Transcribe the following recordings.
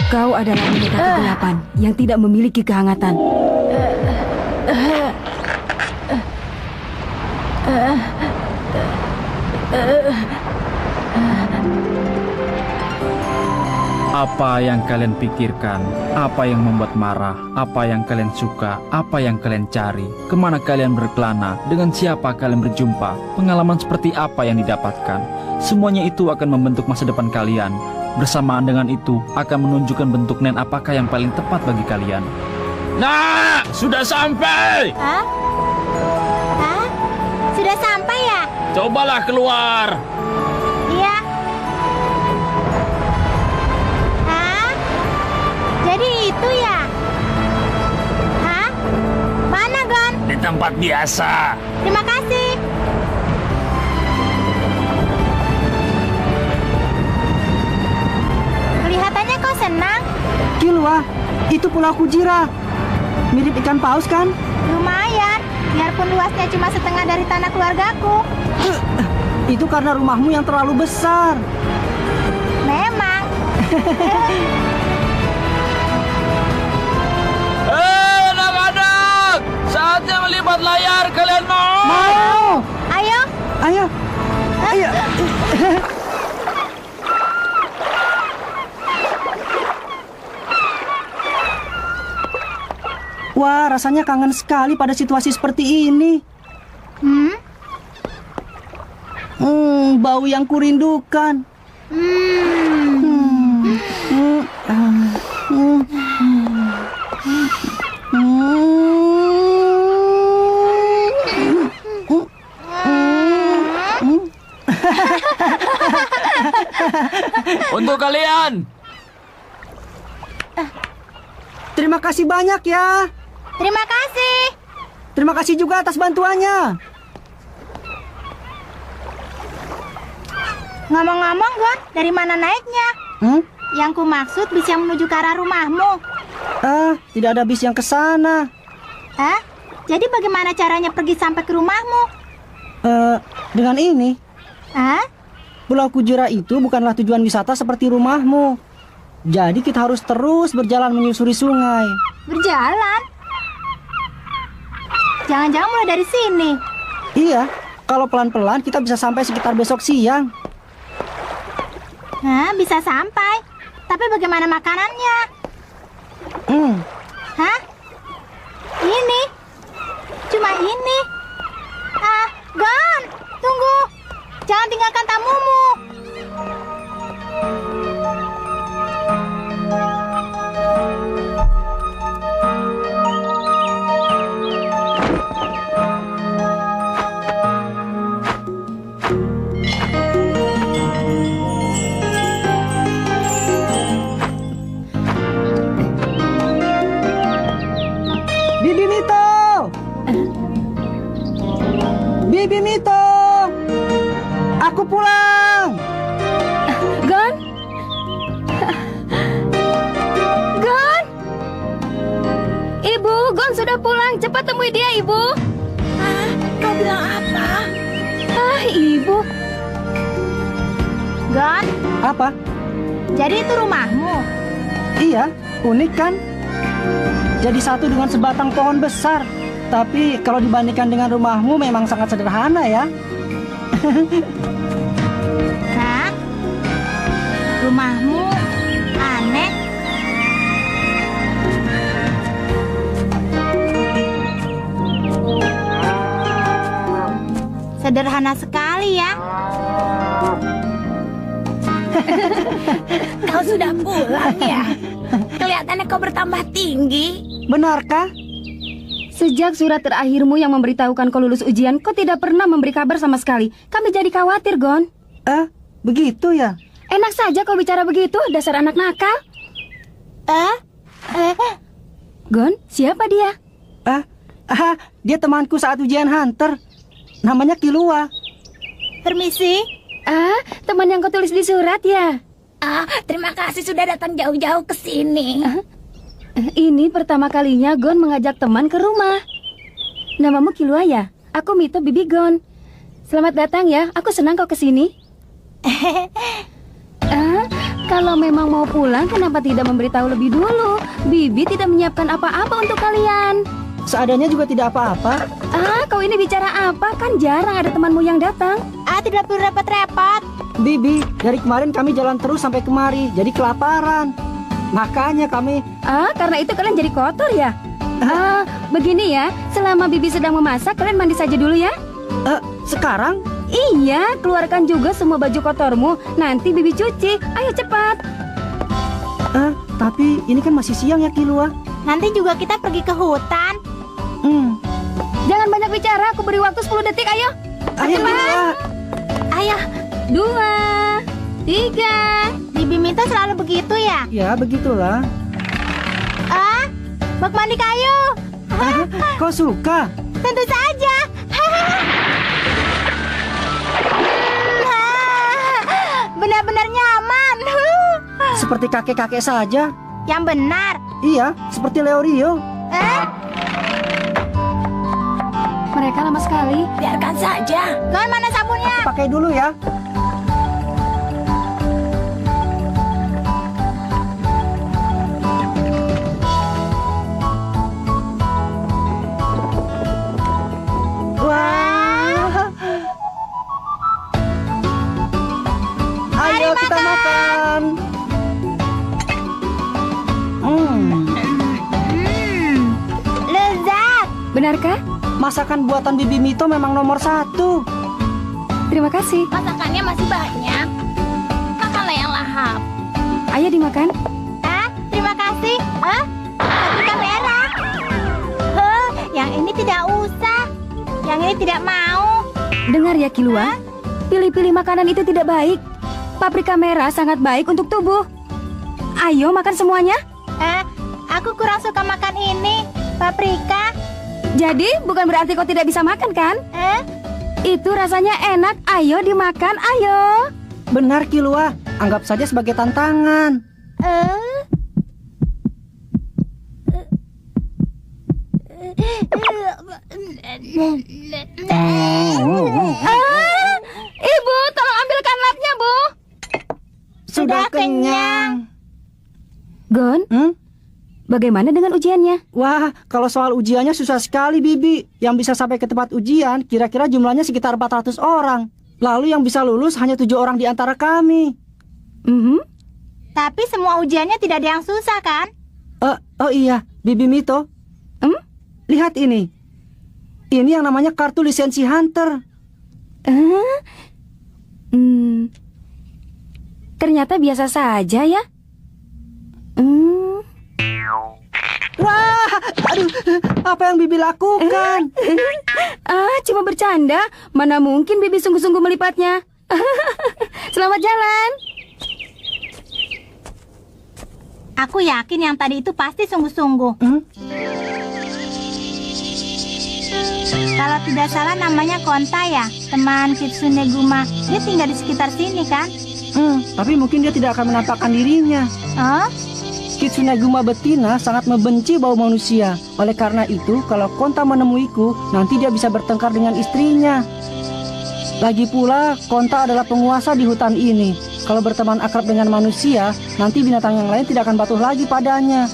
Kau adalah boneka kegelapan yang tidak memiliki kehangatan. Apa yang kalian pikirkan? Apa yang membuat marah? Apa yang kalian suka? Apa yang kalian cari? Kemana kalian berkelana? Dengan siapa kalian berjumpa? Pengalaman seperti apa yang didapatkan? Semuanya itu akan membentuk masa depan kalian. Bersamaan dengan itu akan menunjukkan bentuk nen apakah yang paling tepat bagi kalian. Nah, sudah sampai! Hah? Hah? Sudah sampai ya? Cobalah keluar! Iya. Hah? Jadi itu ya? Hah? Mana, Gon? Di tempat biasa. Terima kasih. Kelihatannya kau senang. Kilua, itu Pulau Kujira. Mirip ikan paus kan? Lumayan, biarpun luasnya cuma setengah dari tanah keluargaku. Itu karena rumahmu yang terlalu besar. Memang. Anak-anak! Saatnya melipat layar, kalian mau? Mau! Ayo. Ayo! Ayo! Wah, rasanya kangen sekali pada situasi seperti ini. Bau yang kurindukan. Untuk kalian. Terima kasih banyak ya. Terima kasih. Terima kasih juga atas bantuannya. Ngomong-ngomong, Gon, dari mana naiknya? Yang ku maksud bis yang menuju ke arah rumahmu. Tidak ada bis yang ke sana. Hah? Jadi bagaimana caranya pergi sampai ke rumahmu? Dengan ini, Hah? Pulau Kujira itu bukanlah tujuan wisata seperti rumahmu. Jadi kita harus terus berjalan menyusuri sungai. Berjalan? Jangan-jangan mulai dari sini. Iya, kalau pelan-pelan kita bisa sampai sekitar besok siang. Hah, bisa sampai. Tapi bagaimana makanannya? Hah? Ini? Cuma ini? Gon, tunggu. Jangan tinggalkan tamumu. Bibi Mito! Bibi Mito! Aku pulang! Gon? Gon? Ibu, Gon sudah pulang. Cepat temui dia, Ibu. Kau bilang apa? Ibu. Gon, Apa? jadi itu rumahmu? Iya, unik kan? Jadi satu dengan sebatang pohon besar. Tapi kalau dibandingkan dengan rumahmu memang sangat sederhana ya. Hah? Rumahmu aneh. Sederhana sekali ya. Kau sudah pulang ya? Kelihatannya kau bertambah tinggi. Benarkah? Sejak surat terakhirmu yang memberitahukan kau lulus ujian, kau tidak pernah memberi kabar sama sekali. Kami jadi khawatir, Gon. Begitu ya? Enak saja kau bicara begitu, dasar anak nakal. Gon, siapa dia? Dia temanku saat ujian hunter. Namanya Kilua. Permisi. Teman yang kau tulis di surat ya? Terima kasih sudah datang jauh-jauh ke sini. Ini pertama kalinya Gon mengajak teman ke rumah. Namamu Kilua ya? Aku Mito Bibi Gon. Selamat datang ya, aku senang kau kesini. Kalau memang mau pulang, kenapa tidak memberitahu lebih dulu? Bibi tidak menyiapkan apa-apa untuk kalian. Seadanya juga tidak apa-apa. Kau ini bicara apa? Kan jarang ada temanmu yang datang. Tidak perlu repot-repot. Bibi, dari kemarin kami jalan terus sampai kemari, jadi kelaparan. Makanya kami... Karena itu kalian jadi kotor ya? Begini ya, selama Bibi sedang memasak, kalian mandi saja dulu ya. Sekarang? Iya, keluarkan juga semua baju kotormu. Nanti Bibi cuci. Ayo cepat. Tapi ini kan masih siang ya, Kilua. Nanti juga kita pergi ke hutan. Jangan banyak bicara, aku beri waktu 10 detik, ayo. Ayo, Kilua. Ayo, 2, 3. Bibi Mito selalu begitu ya? Ya, begitulah. Bak mandi kayu. Kau suka? Tentu saja. Benar-benar nyaman. Seperti kakek-kakek saja. Yang benar. Iya, seperti Leorio. Mereka lama sekali. Biarkan saja. Gon, mana sabunnya? Pakai dulu ya. Wah. Ayo kita makan. Lezat. Benarkah? Masakan buatan Bibi Mito memang nomor 1. Terima kasih. Masakannya masih banyak. Makanlah yang lahap. Ayo dimakan. Terima kasih. Paprika merah. Yang ini tidak usah. Yang ini tidak mau. Dengar ya Kilua, pilih-pilih makanan itu tidak baik. Paprika merah sangat baik untuk tubuh. Ayo makan semuanya. Aku kurang suka makan ini. Paprika. Jadi bukan berarti kau tidak bisa makan kan? Itu rasanya enak. Ayo dimakan, ayo. Benar, Kilua. Anggap saja sebagai tantangan. Ibu, tolong ambilkan lapnya, Bu. Sudah kenyang. Gon, bagaimana dengan ujiannya? Wah, kalau soal ujiannya susah sekali, Bibi. Yang bisa sampai ke tempat ujian, kira-kira jumlahnya sekitar 400 orang. Lalu yang bisa lulus hanya 7 orang di antara kami. Tapi semua ujiannya tidak ada yang susah kan? Oh iya, Bibi Mito. Lihat ini. Ini yang namanya kartu lisensi hunter. Ternyata biasa saja ya. Wah, aduh, apa yang Bibi lakukan? Cuma bercanda. Mana mungkin Bibi sungguh-sungguh melipatnya. Selamat jalan. Aku yakin yang tadi itu pasti sungguh-sungguh. Kalau tidak salah namanya Konta ya, teman Kitsune Guma. Dia tinggal di sekitar sini kan? Tapi mungkin dia tidak akan menampakkan dirinya. Kitsune Guma betina sangat membenci bau manusia. Oleh karena itu, kalau Konta menemuiku, nanti dia bisa bertengkar dengan istrinya. Lagi pula, Konta adalah penguasa di hutan ini. Kalau berteman akrab dengan manusia, nanti binatang yang lain tidak akan patuh lagi padanya.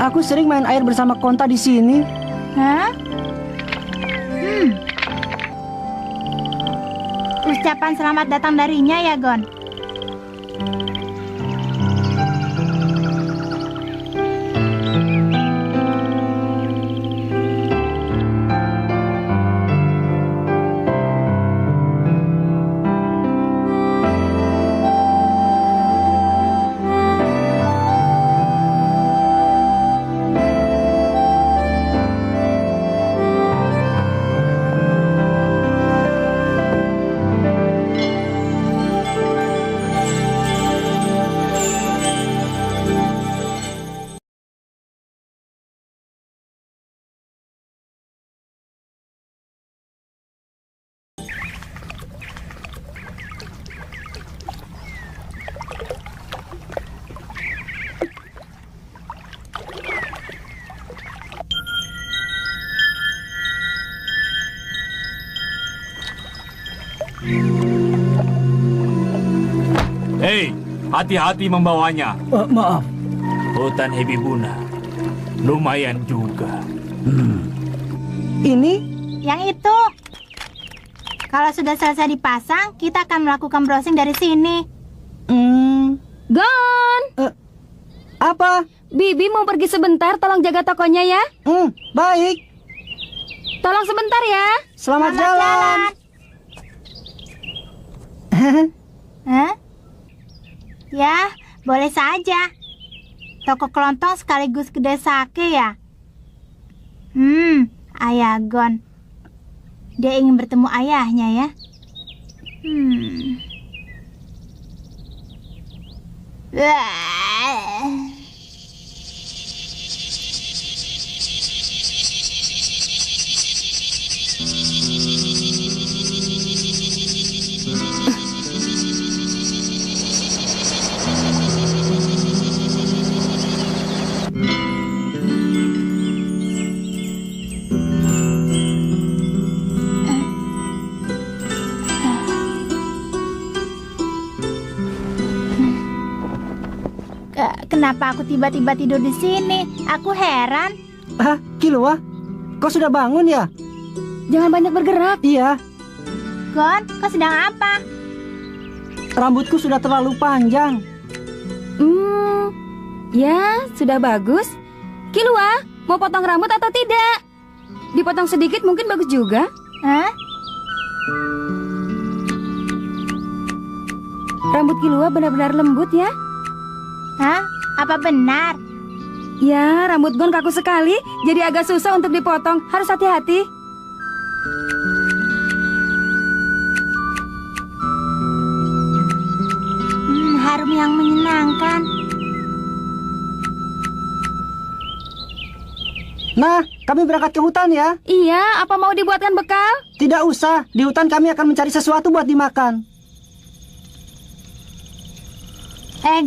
Aku sering main air bersama Konta di sini. Ucapan selamat datang darinya ya, Gon. Hei, hati-hati membawanya. Maaf. Hutan Hebibuna. Lumayan juga. Ini? Yang itu. Kalau sudah selesai dipasang, kita akan melakukan browsing dari sini. Gon, Apa? Bibi mau pergi sebentar, tolong jaga tokonya ya. Baik. Tolong sebentar ya. Selamat jalan. Hah? Ya, boleh saja. Toko kelontong sekaligus kedai sake ya? Ayah Gon. Dia ingin bertemu ayahnya ya? Kenapa aku tiba-tiba tidur di sini? Aku heran. Kilua, kau sudah bangun ya? Jangan banyak bergerak. Iya, Gon, kau sedang apa? rambutku sudah terlalu panjang. Ya, sudah bagus. Kilua, mau potong rambut atau tidak? Dipotong sedikit mungkin bagus juga. Hah? Rambut Kilua benar-benar lembut ya. Hah? Apa benar? Ya, rambut Gon kaku sekali, jadi agak susah untuk dipotong. Harus hati-hati. Harum yang menyenangkan. Nah, kami berangkat ke hutan ya. Iya, apa mau dibuatkan bekal? Tidak usah, di hutan kami akan mencari sesuatu buat dimakan.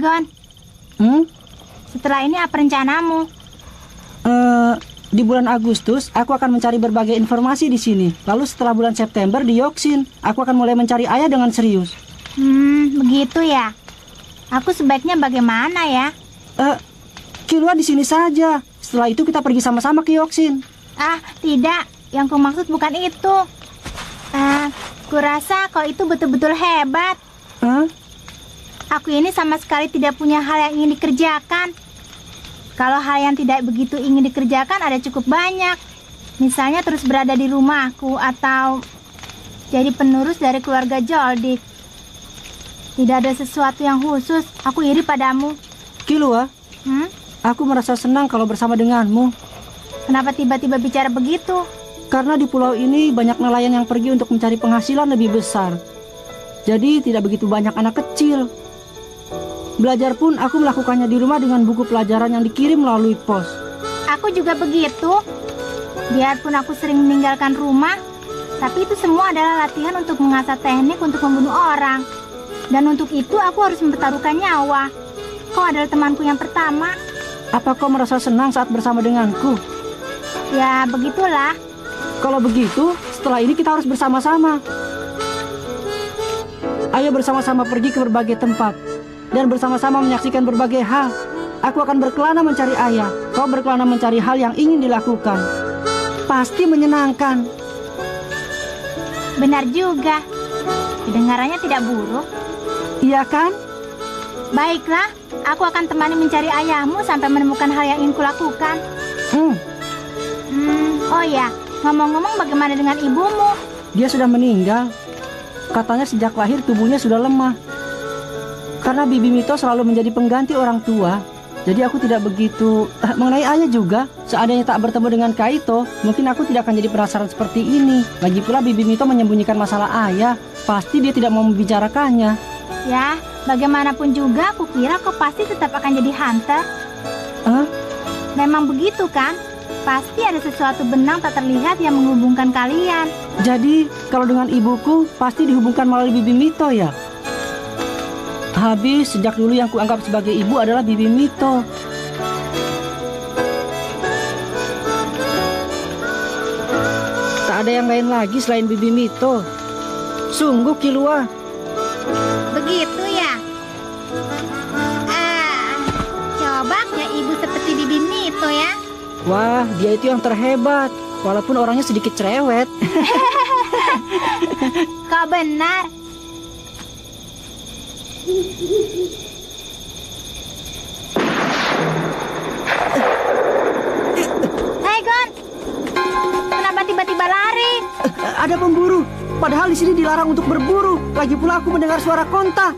Gon, setelah ini apa rencanamu? Di bulan Agustus, aku akan mencari berbagai informasi di sini. Lalu setelah bulan September di Yoksin, aku akan mulai mencari ayah dengan serius. Begitu ya. Aku sebaiknya bagaimana ya? Kilua di sini saja. Setelah itu kita pergi sama-sama ke Yoksin. Tidak. Yang kumaksud bukan itu. Kurasa kau itu betul-betul hebat. Aku ini sama sekali tidak punya hal yang ingin dikerjakan. Kalau hal yang tidak begitu ingin dikerjakan ada cukup banyak. Misalnya terus berada di rumahku atau jadi penerus dari keluarga Joldik. Tidak ada sesuatu yang khusus. Aku iri padamu. Kilua, aku merasa senang kalau bersama denganmu. Kenapa tiba-tiba bicara begitu? Karena di pulau ini banyak nelayan yang pergi untuk mencari penghasilan lebih besar. Jadi tidak begitu banyak anak kecil. Belajar pun aku melakukannya di rumah dengan buku pelajaran yang dikirim melalui pos. Aku juga begitu. Biarpun aku sering meninggalkan rumah, tapi itu semua adalah latihan untuk mengasah teknik untuk membunuh orang. Dan untuk itu aku harus mempertaruhkan nyawa. Kau adalah temanku yang pertama. Apa kau merasa senang saat bersama denganku? Ya, begitulah. Kalau begitu, setelah ini kita harus bersama-sama. Ayo bersama-sama pergi ke berbagai tempat dan bersama-sama menyaksikan berbagai hal. Aku akan berkelana mencari ayah. Kau berkelana mencari hal yang ingin dilakukan. Pasti menyenangkan. Benar juga. Kedengarannya tidak buruk. Iya kan? Baiklah, aku akan temani mencari ayahmu sampai menemukan hal yang ingin kulakukan. Oh ya, ngomong-ngomong bagaimana dengan ibumu? Dia sudah meninggal. Katanya sejak lahir tubuhnya sudah lemah. Karena Bibi Mito selalu menjadi pengganti orang tua. Jadi aku tidak begitu mengenai ayah juga. Seandainya tak bertemu dengan Kaito, mungkin aku tidak akan jadi penasaran seperti ini. Lagi pula Bibi Mito menyembunyikan masalah ayah. Pasti dia tidak mau membicarakannya. Ya, bagaimanapun juga aku kira kau pasti tetap akan jadi hunter. Memang begitu kan? Pasti ada sesuatu benang tak terlihat yang menghubungkan kalian. Jadi, kalau dengan ibuku, pasti dihubungkan melalui Bibi Mito ya? Habis, sejak dulu yang kuanggap sebagai ibu adalah Bibi Mito. Tak ada yang lain lagi selain Bibi Mito. Sungguh, Kilua. Begitu ya? Wah, dia itu yang terhebat. Walaupun orangnya sedikit cerewet. Kau benar. Hai Gon, kenapa tiba-tiba lari? Ada pemburu. Padahal di sini dilarang untuk berburu. Lagi pula aku mendengar suara konta.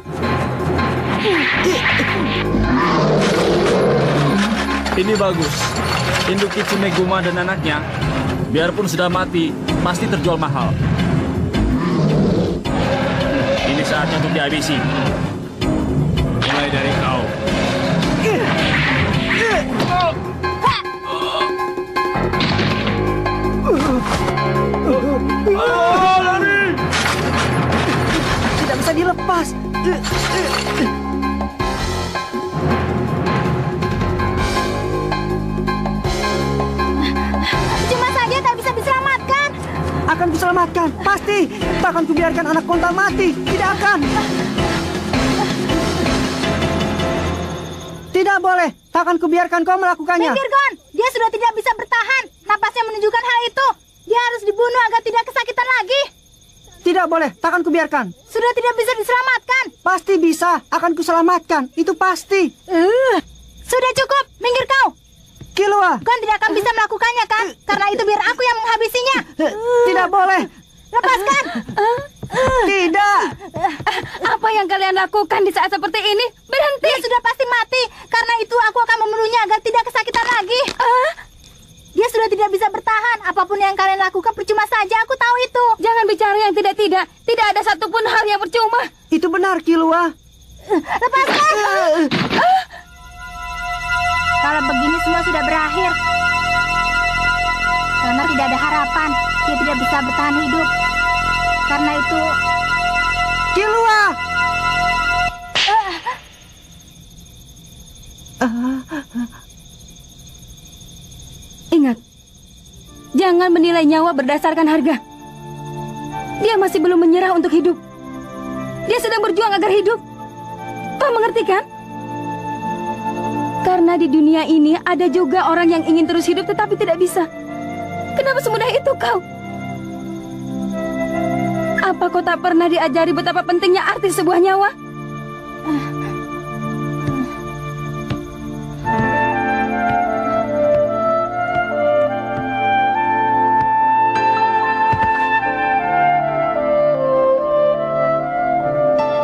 Ini bagus. Induk Kitsune Guma dan anaknya, biarpun sudah mati, pasti terjual mahal. Ini saatnya untuk dihabisi. Mulai dari kau. Tidak bisa dilepas. Cuma saja tak bisa diselamatkan. Akan kuselamatkan, pasti. Takkan kubiarkan anak konta mati. Tidak akan. Tidak boleh. Takkan kubiarkan kau melakukannya. Minggir Gon, dia sudah tidak bisa bertahan. Napasnya menunjukkan hal itu. Dia harus dibunuh agar tidak kesakitan lagi. Tidak boleh. Takkan kubiarkan. Sudah tidak bisa diselamatkan. Pasti bisa. Akan kuselamatkan. Itu pasti. Sudah cukup, minggir kau. Killua. Gon tidak akan bisa melakukannya kan? Karena itu biar aku yang menghabisinya. Tidak boleh. Lepaskan. Tidak. Apa yang kalian lakukan di saat seperti ini? Berhenti! Dia sudah pasti mati. Karena itu aku akan membunuhnya agar tidak kesakitan lagi. Dia sudah tidak bisa bertahan. Apapun yang kalian lakukan percuma saja, aku tahu itu. Jangan bicara yang tidak-tidak. Tidak ada satupun hal yang percuma. Itu benar, Killua. Lepaskan. Kalau begini semua sudah berakhir. Karena tidak ada harapan. Dia tidak bisa bertahan hidup. Karena itu... Killua. Ingat, jangan menilai nyawa berdasarkan harga. Dia masih belum menyerah untuk hidup. Dia sedang berjuang agar hidup. Kau mengerti kan? Karena di dunia ini ada juga orang yang ingin terus hidup tetapi tidak bisa. Kenapa semudah itu kau? Apa kau tak pernah diajari betapa pentingnya arti sebuah nyawa?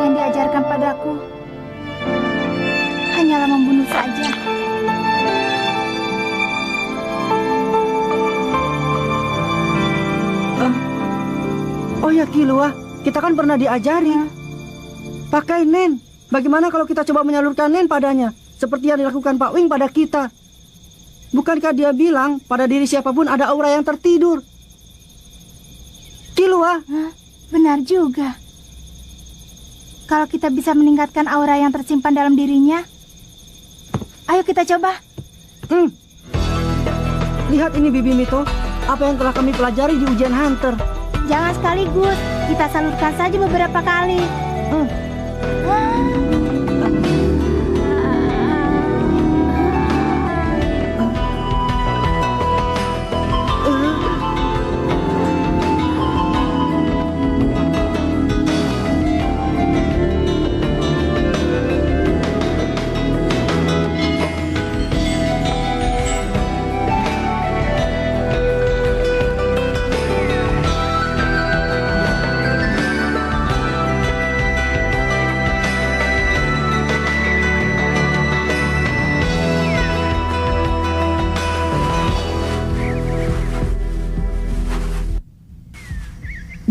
Yang diajarkan padaku hanyalah membunuh saja. Oh ya, Killua. Kita kan pernah diajari. Pakai Nen. Bagaimana kalau kita coba menyalurkan Nen padanya? Seperti yang dilakukan Pak Wing pada kita. Bukankah dia bilang pada diri siapapun ada aura yang tertidur? Killua. Benar juga. Kalau kita bisa meningkatkan aura yang tersimpan dalam dirinya, ayo kita coba. Lihat ini, Bibi Mito. Apa yang telah kami pelajari di ujian Hunter. Jangan sekaligus, kita salurkan saja beberapa kali.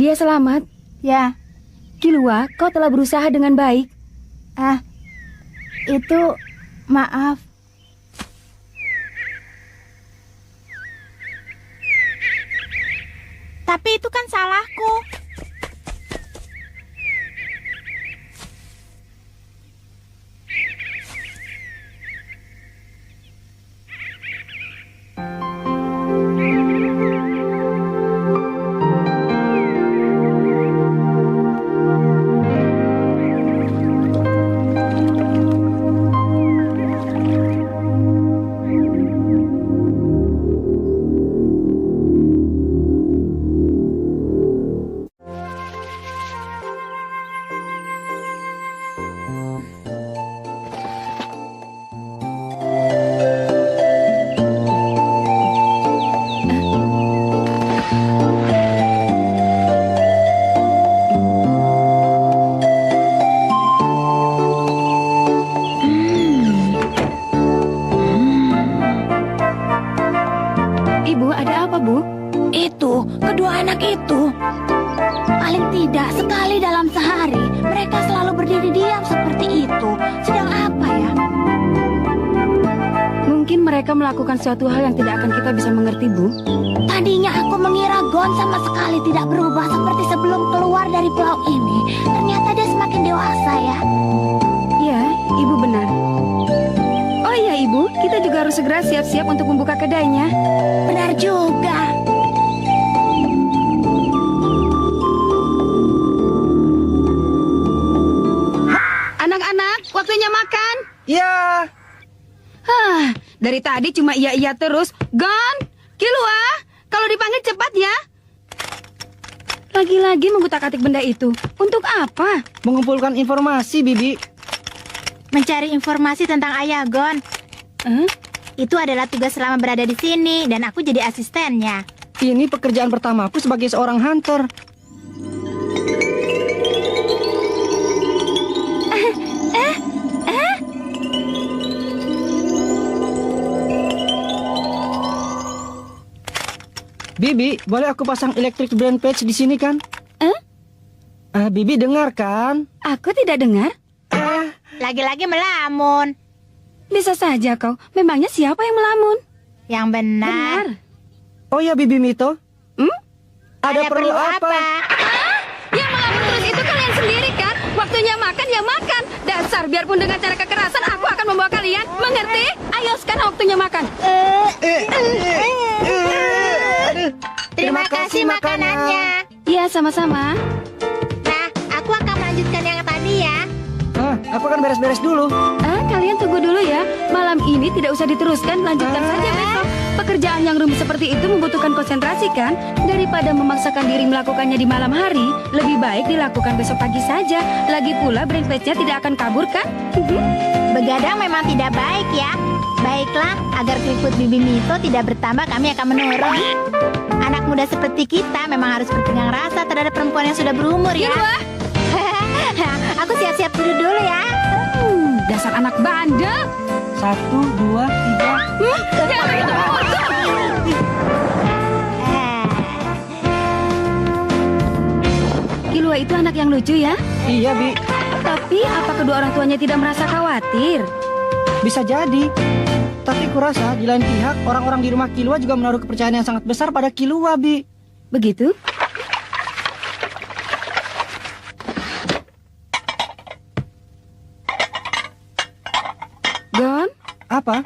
Dia selamat. Ya, Killua, kau telah berusaha dengan baik. itu maaf. Tapi itu kan salahku. mereka melakukan suatu hal yang tidak akan kita bisa mengerti, Bu. Tadinya aku mengira Gon sama sekali tidak berubah seperti sebelum keluar dari pulau ini. Ternyata dia semakin dewasa ya. Ya, Ibu benar. Oh iya, Ibu, kita juga harus segera siap-siap untuk membuka kedainya. Benar juga. Anak-anak, waktunya makan. Ya. Dari tadi cuma iya-iya terus. Gon, Kilua, kalau dipanggil cepat ya. Lagi-lagi mengutak-atik benda itu. Untuk apa? Mengumpulkan informasi, Bibi. Mencari informasi tentang ayah Gon. Itu adalah tugas selama berada di sini dan aku jadi asistennya. Ini pekerjaan pertamaku sebagai seorang hunter. Bibi, boleh aku pasang electric brand patch di sini kan? Bibi dengar kan? Aku tidak dengar. Lagi-lagi melamun. Bisa saja kau. Memangnya siapa yang melamun? Yang benar. Oh ya, Bibi Mito. Ada perlu apa? Yang melamun terus itu kalian sendiri kan? Waktunya makan ya makan. Dasar, biarpun dengan cara kekerasan aku akan membawa kalian. Mengerti? Ayo sekarang waktunya makan. Terima kasih makanannya. Iya, sama-sama. Nah, aku akan melanjutkan yang tadi ya. Aku akan beres-beres dulu. Kalian tunggu dulu ya. Malam ini tidak usah diteruskan, lanjutkan saja besok. Pekerjaan yang rumit seperti itu membutuhkan konsentrasi kan? Daripada memaksakan diri melakukannya di malam hari, lebih baik dilakukan besok pagi saja. Lagi pula brain patch-nya tidak akan kabur kan? Begadang memang tidak baik ya. Baiklah, agar keriput Bibi Mito tidak bertambah, kami akan menurun. Anak muda seperti kita memang harus berpegang rasa terhadap perempuan yang sudah berumur ya. Aku siap-siap dulu ya. Dasar anak bandel. 1, 2, 3. Jangan begitu memukul. Kilua itu anak yang lucu ya. Iya, Bi. Tapi apa kedua orang tuanya tidak merasa khawatir? Bisa jadi. Tapi kurasa di lain pihak orang-orang di rumah Kilua juga menaruh kepercayaan yang sangat besar pada Kilua, Bi. Begitu? Gon, Apa?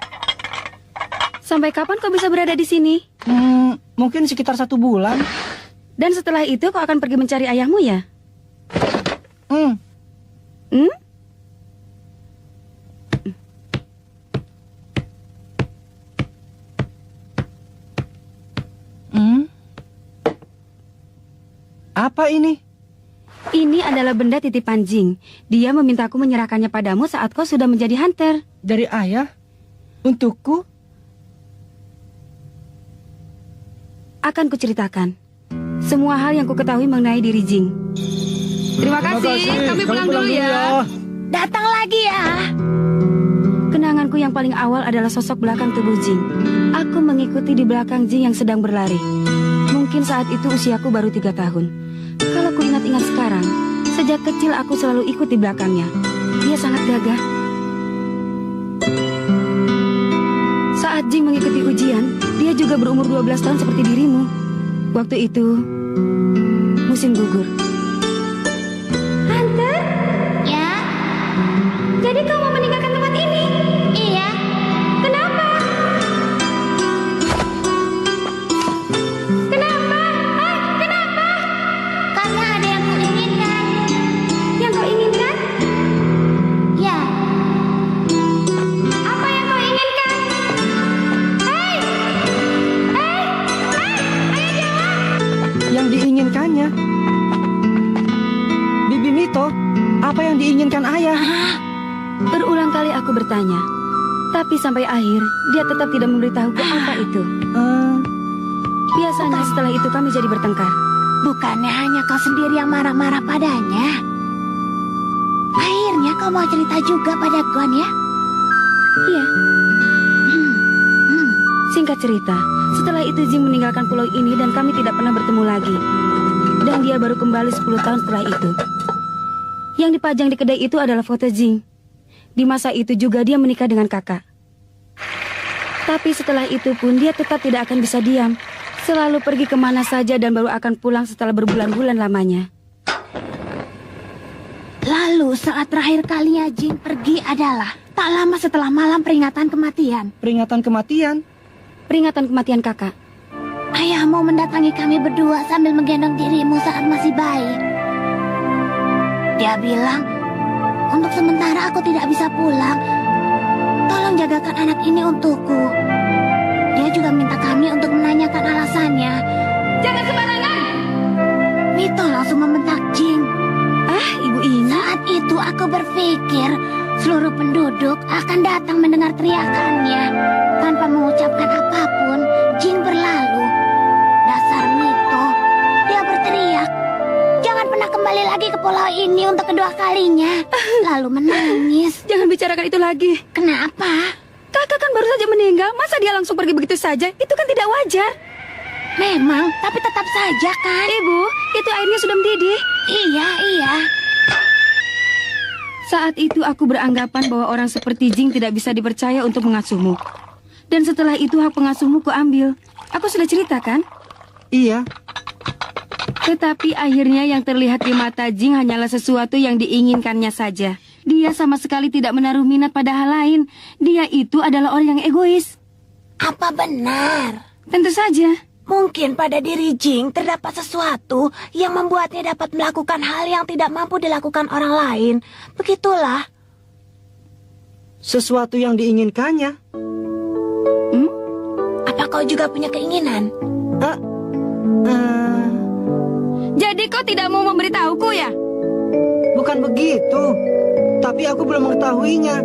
sampai kapan kau bisa berada di sini? Mungkin sekitar 1 bulan. Dan setelah itu kau akan pergi mencari ayahmu ya? Hmm. Apa ini? Ini adalah benda titipan Jing. Dia memintaku menyerahkannya padamu saat kau sudah menjadi hunter. Dari ayah? Untukku? Akan kuceritakan semua hal yang ku ketahui mengenai diri Jing. Terima kasih. Kami pulang dulu ya. Datang lagi ya. Kenanganku yang paling awal adalah sosok belakang tubuh Jing. Aku mengikuti di belakang Jing yang sedang berlari. Mungkin saat itu usiaku baru 3 tahun. Kalau ku ingat-ingat sekarang, sejak kecil aku selalu ikut di belakangnya. Dia sangat gagah. Saat Jing mengikuti ujian, dia juga berumur 12 tahun seperti dirimu. Waktu itu, musim gugur. Hunter? Ya, Jadi kau mau meninggalkan tempat ini? iya. Kenapa? Kenapa? Kenapa? Karena ada yang kuinginkan. Yang kau inginkan? Ya, Apa yang kau inginkan? Hei! Ayo jawab! Yang diinginkannya? Bibi Mito, apa yang diinginkan ayah? Berulang kali aku bertanya, tapi sampai akhir dia tetap tidak memberitahuku apa itu. Biasanya setelah itu kami jadi bertengkar. Bukannya hanya kau sendiri yang marah-marah padanya. Akhirnya kau mau cerita juga pada Gon ya? Iya. Singkat cerita, setelah itu Jing meninggalkan pulau ini dan kami tidak pernah bertemu lagi. Dan dia baru kembali 10 tahun setelah itu. Yang dipajang di kedai itu adalah foto Jing. Di masa itu juga dia menikah dengan kakak. Tapi setelah itu pun dia tetap tidak akan bisa diam. Selalu pergi kemana saja dan baru akan pulang setelah berbulan-bulan lamanya. Lalu saat terakhir kalinya Jing pergi adalah tak lama setelah malam peringatan kematian. Peringatan kematian? Peringatan kematian kakak. Ayahmu mendatangi kami berdua sambil menggendong dirimu saat masih bayi. Dia bilang, untuk sementara aku tidak bisa pulang. Tolong jagakan anak ini untukku. Dia juga minta kami untuk menanyakan alasannya. Jangan sembarangan! Mito langsung membentak Jing. Ah, ibu ini. Saat itu aku berpikir seluruh penduduk akan datang mendengar teriakannya. Tanpa mengucapkan apapun, Jing berlalu. Dasar Mito, dia berteriak, "Jangan pernah kembali lagi ke pulau ini untuk kedua kalinya." Lalu menangis. Jangan bicarakan itu lagi. Kenapa? Kakak kan baru saja meninggal. Masa dia langsung pergi begitu saja? Itu kan tidak wajar. Memang, tapi tetap saja kan? Ibu, itu airnya sudah mendidih. Iya. Saat itu aku beranggapan bahwa orang seperti Jing tidak bisa dipercaya untuk mengasuhmu. Dan setelah itu hak pengasuhmu kuambil. Aku sudah ceritakan. Iya. Tetapi akhirnya yang terlihat di mata Jing hanyalah sesuatu yang diinginkannya saja. Dia sama sekali tidak menaruh minat pada hal lain. Dia itu adalah orang yang egois. Apa benar? Tentu saja. Mungkin pada diri Jing terdapat sesuatu yang membuatnya dapat melakukan hal yang tidak mampu dilakukan orang lain. Begitulah. Sesuatu yang diinginkannya. Apa kau juga punya keinginan? Jadi kau tidak mau memberitahuku ya? Bukan begitu. Tapi aku belum mengetahuinya.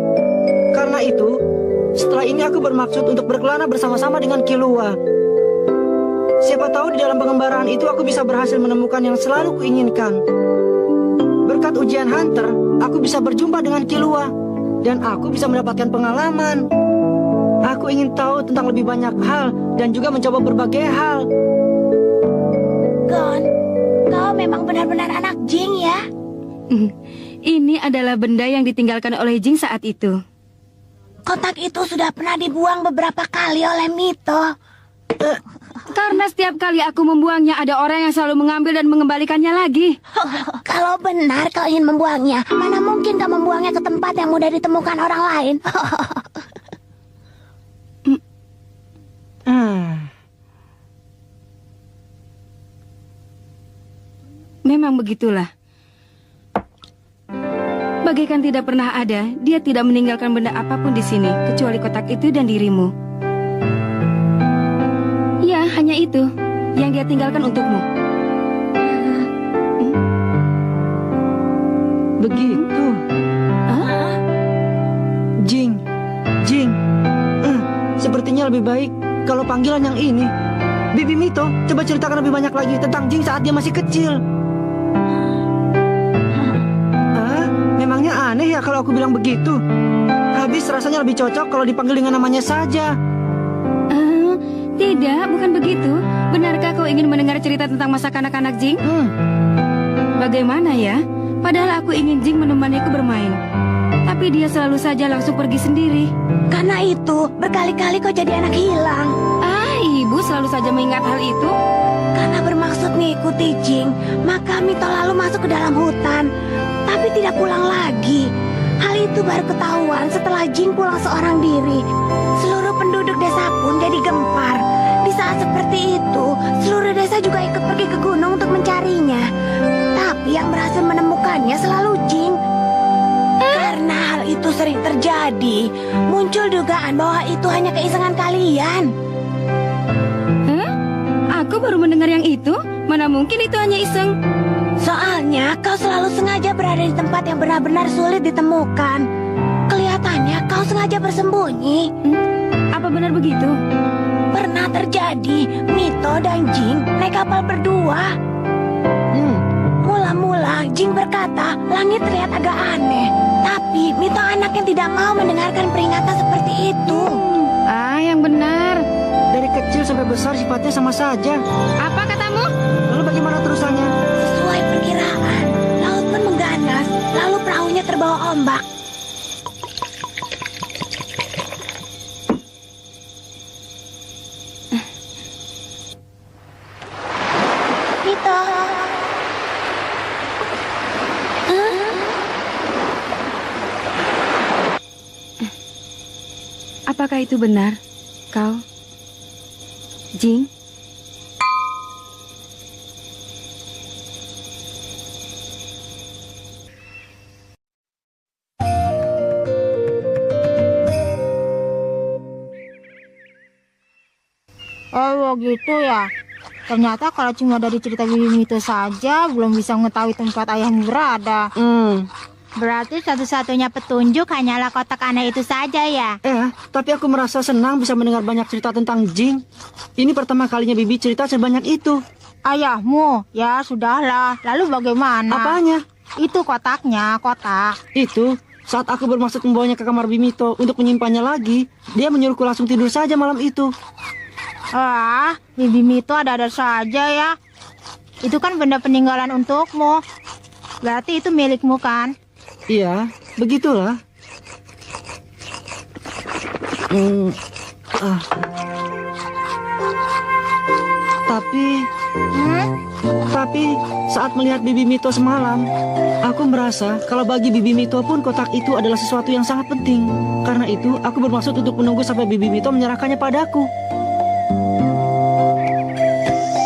Karena itu, setelah ini aku bermaksud untuk berkelana bersama-sama dengan Killua. Siapa tahu di dalam pengembaraan itu aku bisa berhasil menemukan yang selalu kuinginkan. Berkat ujian Hunter, aku bisa berjumpa dengan Killua. Dan aku bisa mendapatkan pengalaman. Aku ingin tahu tentang lebih banyak hal dan juga mencoba berbagai hal. Gon, kau memang benar-benar anak Jing ya? Ini adalah benda yang ditinggalkan oleh Jing saat itu. Kotak itu sudah pernah dibuang beberapa kali oleh Mito. Karena setiap kali aku membuangnya, ada orang yang selalu mengambil dan mengembalikannya lagi. Kalau benar kau ingin membuangnya, mana mungkin kau membuangnya ke tempat yang mudah ditemukan orang lain? Memang begitulah. Bagaikan tidak pernah ada, dia tidak meninggalkan benda apapun di sini, kecuali kotak itu dan dirimu. Ya, hanya itu yang dia tinggalkan untukmu. Begitu. Jing. Sepertinya lebih baik kalau panggilan yang ini. Bibi Mito, coba ceritakan lebih banyak lagi tentang Jing saat dia masih kecil. Memangnya aneh ya kalau aku bilang begitu? Habis rasanya lebih cocok kalau dipanggil dengan namanya saja. Tidak, bukan begitu. Benarkah kau ingin mendengar cerita tentang masa kanak-kanak Jing? Bagaimana ya? Padahal aku ingin Jing menemaniku bermain. Tapi dia selalu saja langsung pergi sendiri. Karena itu, berkali-kali kau jadi anak hilang. Ibu selalu saja mengingat hal itu. Karena bermaksud mengikuti Jing, maka Mito lalu masuk ke dalam hutan. Tapi tidak pulang lagi. Hal itu baru ketahuan setelah Jing pulang seorang diri. Seluruh penduduk desa pun jadi gempar. Di saat seperti itu, seluruh desa juga ikut pergi ke gunung untuk mencarinya. Tapi yang berhasil menemukannya selalu Jing. Karena hal itu sering terjadi, muncul dugaan bahwa itu hanya keisengan kalian. Aku baru mendengar yang itu. Mana mungkin itu hanya iseng. Soalnya kau selalu sengaja berada di tempat yang benar-benar sulit ditemukan. Kelihatannya kau sengaja bersembunyi. Apa benar begitu? Pernah terjadi, Mito dan Jing naik kapal berdua. Mula-mula Jing berkata langit terlihat agak aneh. Tapi Mito anak yang tidak mau mendengarkan peringatan seperti itu. Yang benar. Dari kecil sampai besar sifatnya sama saja. Apa katamu? Lalu bagaimana terusannya? Sesuai perkiraan, laut pun mengganas, lalu perahunya terbawa ombak. Apakah itu benar, kau, Jing? Oh gitu ya. Ternyata kalau cuma dari cerita Bibi Mito saja belum bisa mengetahui tempat ayahmu berada. Berarti satu-satunya petunjuk hanyalah kotak aneh itu saja ya. Tapi aku merasa senang bisa mendengar banyak cerita tentang Jing. Ini pertama kalinya Bibi cerita sebanyak itu. Ayahmu? Ya sudahlah. Lalu bagaimana? Apanya? Itu kotaknya, kotak. Itu saat aku bermaksud membawanya ke kamar Bimito untuk menyimpannya lagi, dia menyuruhku langsung tidur saja malam itu. Bibi Mito ada-ada saja ya. Itu kan benda peninggalan untukmu. Berarti itu milikmu kan? Iya, begitulah. Tapi saat melihat Bibi Mito semalam, aku merasa kalau bagi Bibi Mito pun kotak itu adalah sesuatu yang sangat penting. Karena itu, aku bermaksud untuk menunggu sampai Bibi Mito menyerahkannya padaku.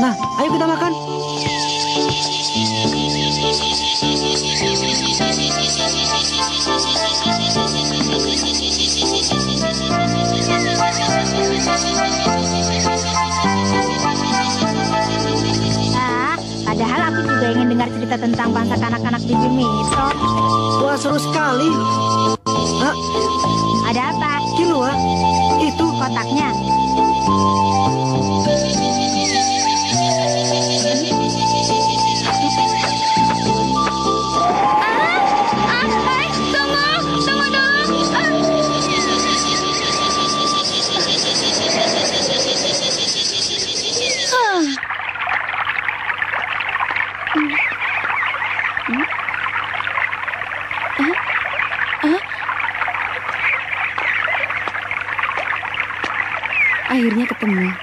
Nah, ayo kita makan. Padahal aku juga ingin dengar cerita tentang bangsa kanak-kanak Bibi Mito. Wah, seru sekali. Ada apa? Kilua, itu Kotaknya. Akhirnya ketemu.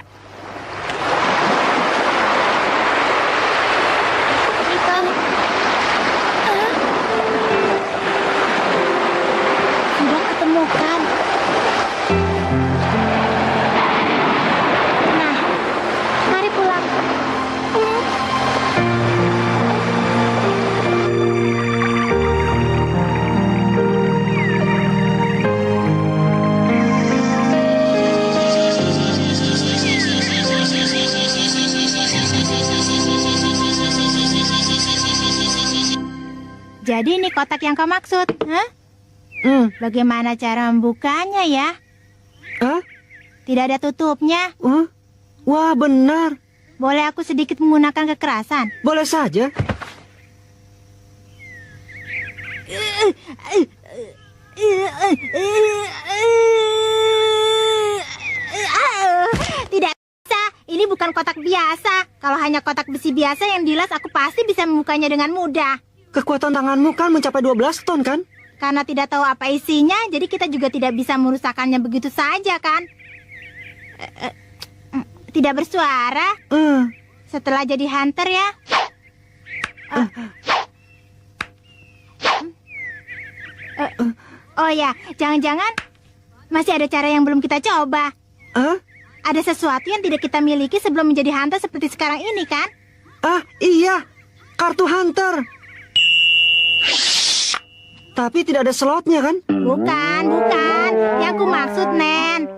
Sudah ketemu kan? Nah, mari pulang. Jadi ini kotak yang kau maksud, hah? Bagaimana cara membukanya ya? Tidak ada tutupnya. Wah, benar. Boleh aku sedikit menggunakan kekerasan? Boleh saja. Tidak bisa, ini bukan kotak biasa. Kalau hanya kotak besi biasa yang jelas aku pasti bisa membukanya dengan mudah. Kekuatan tanganmu kan mencapai 12 ton kan? Karena tidak tahu apa isinya, jadi kita juga tidak bisa merusakkannya begitu saja kan? Tidak bersuara. Setelah jadi hunter ya. Oh ya, jangan-jangan masih ada cara yang belum kita coba. Ada sesuatu yang tidak kita miliki sebelum menjadi hunter seperti sekarang ini kan? Iya, kartu hunter. Tapi tidak ada slotnya kan? Bukan. Yang ku maksud Nen.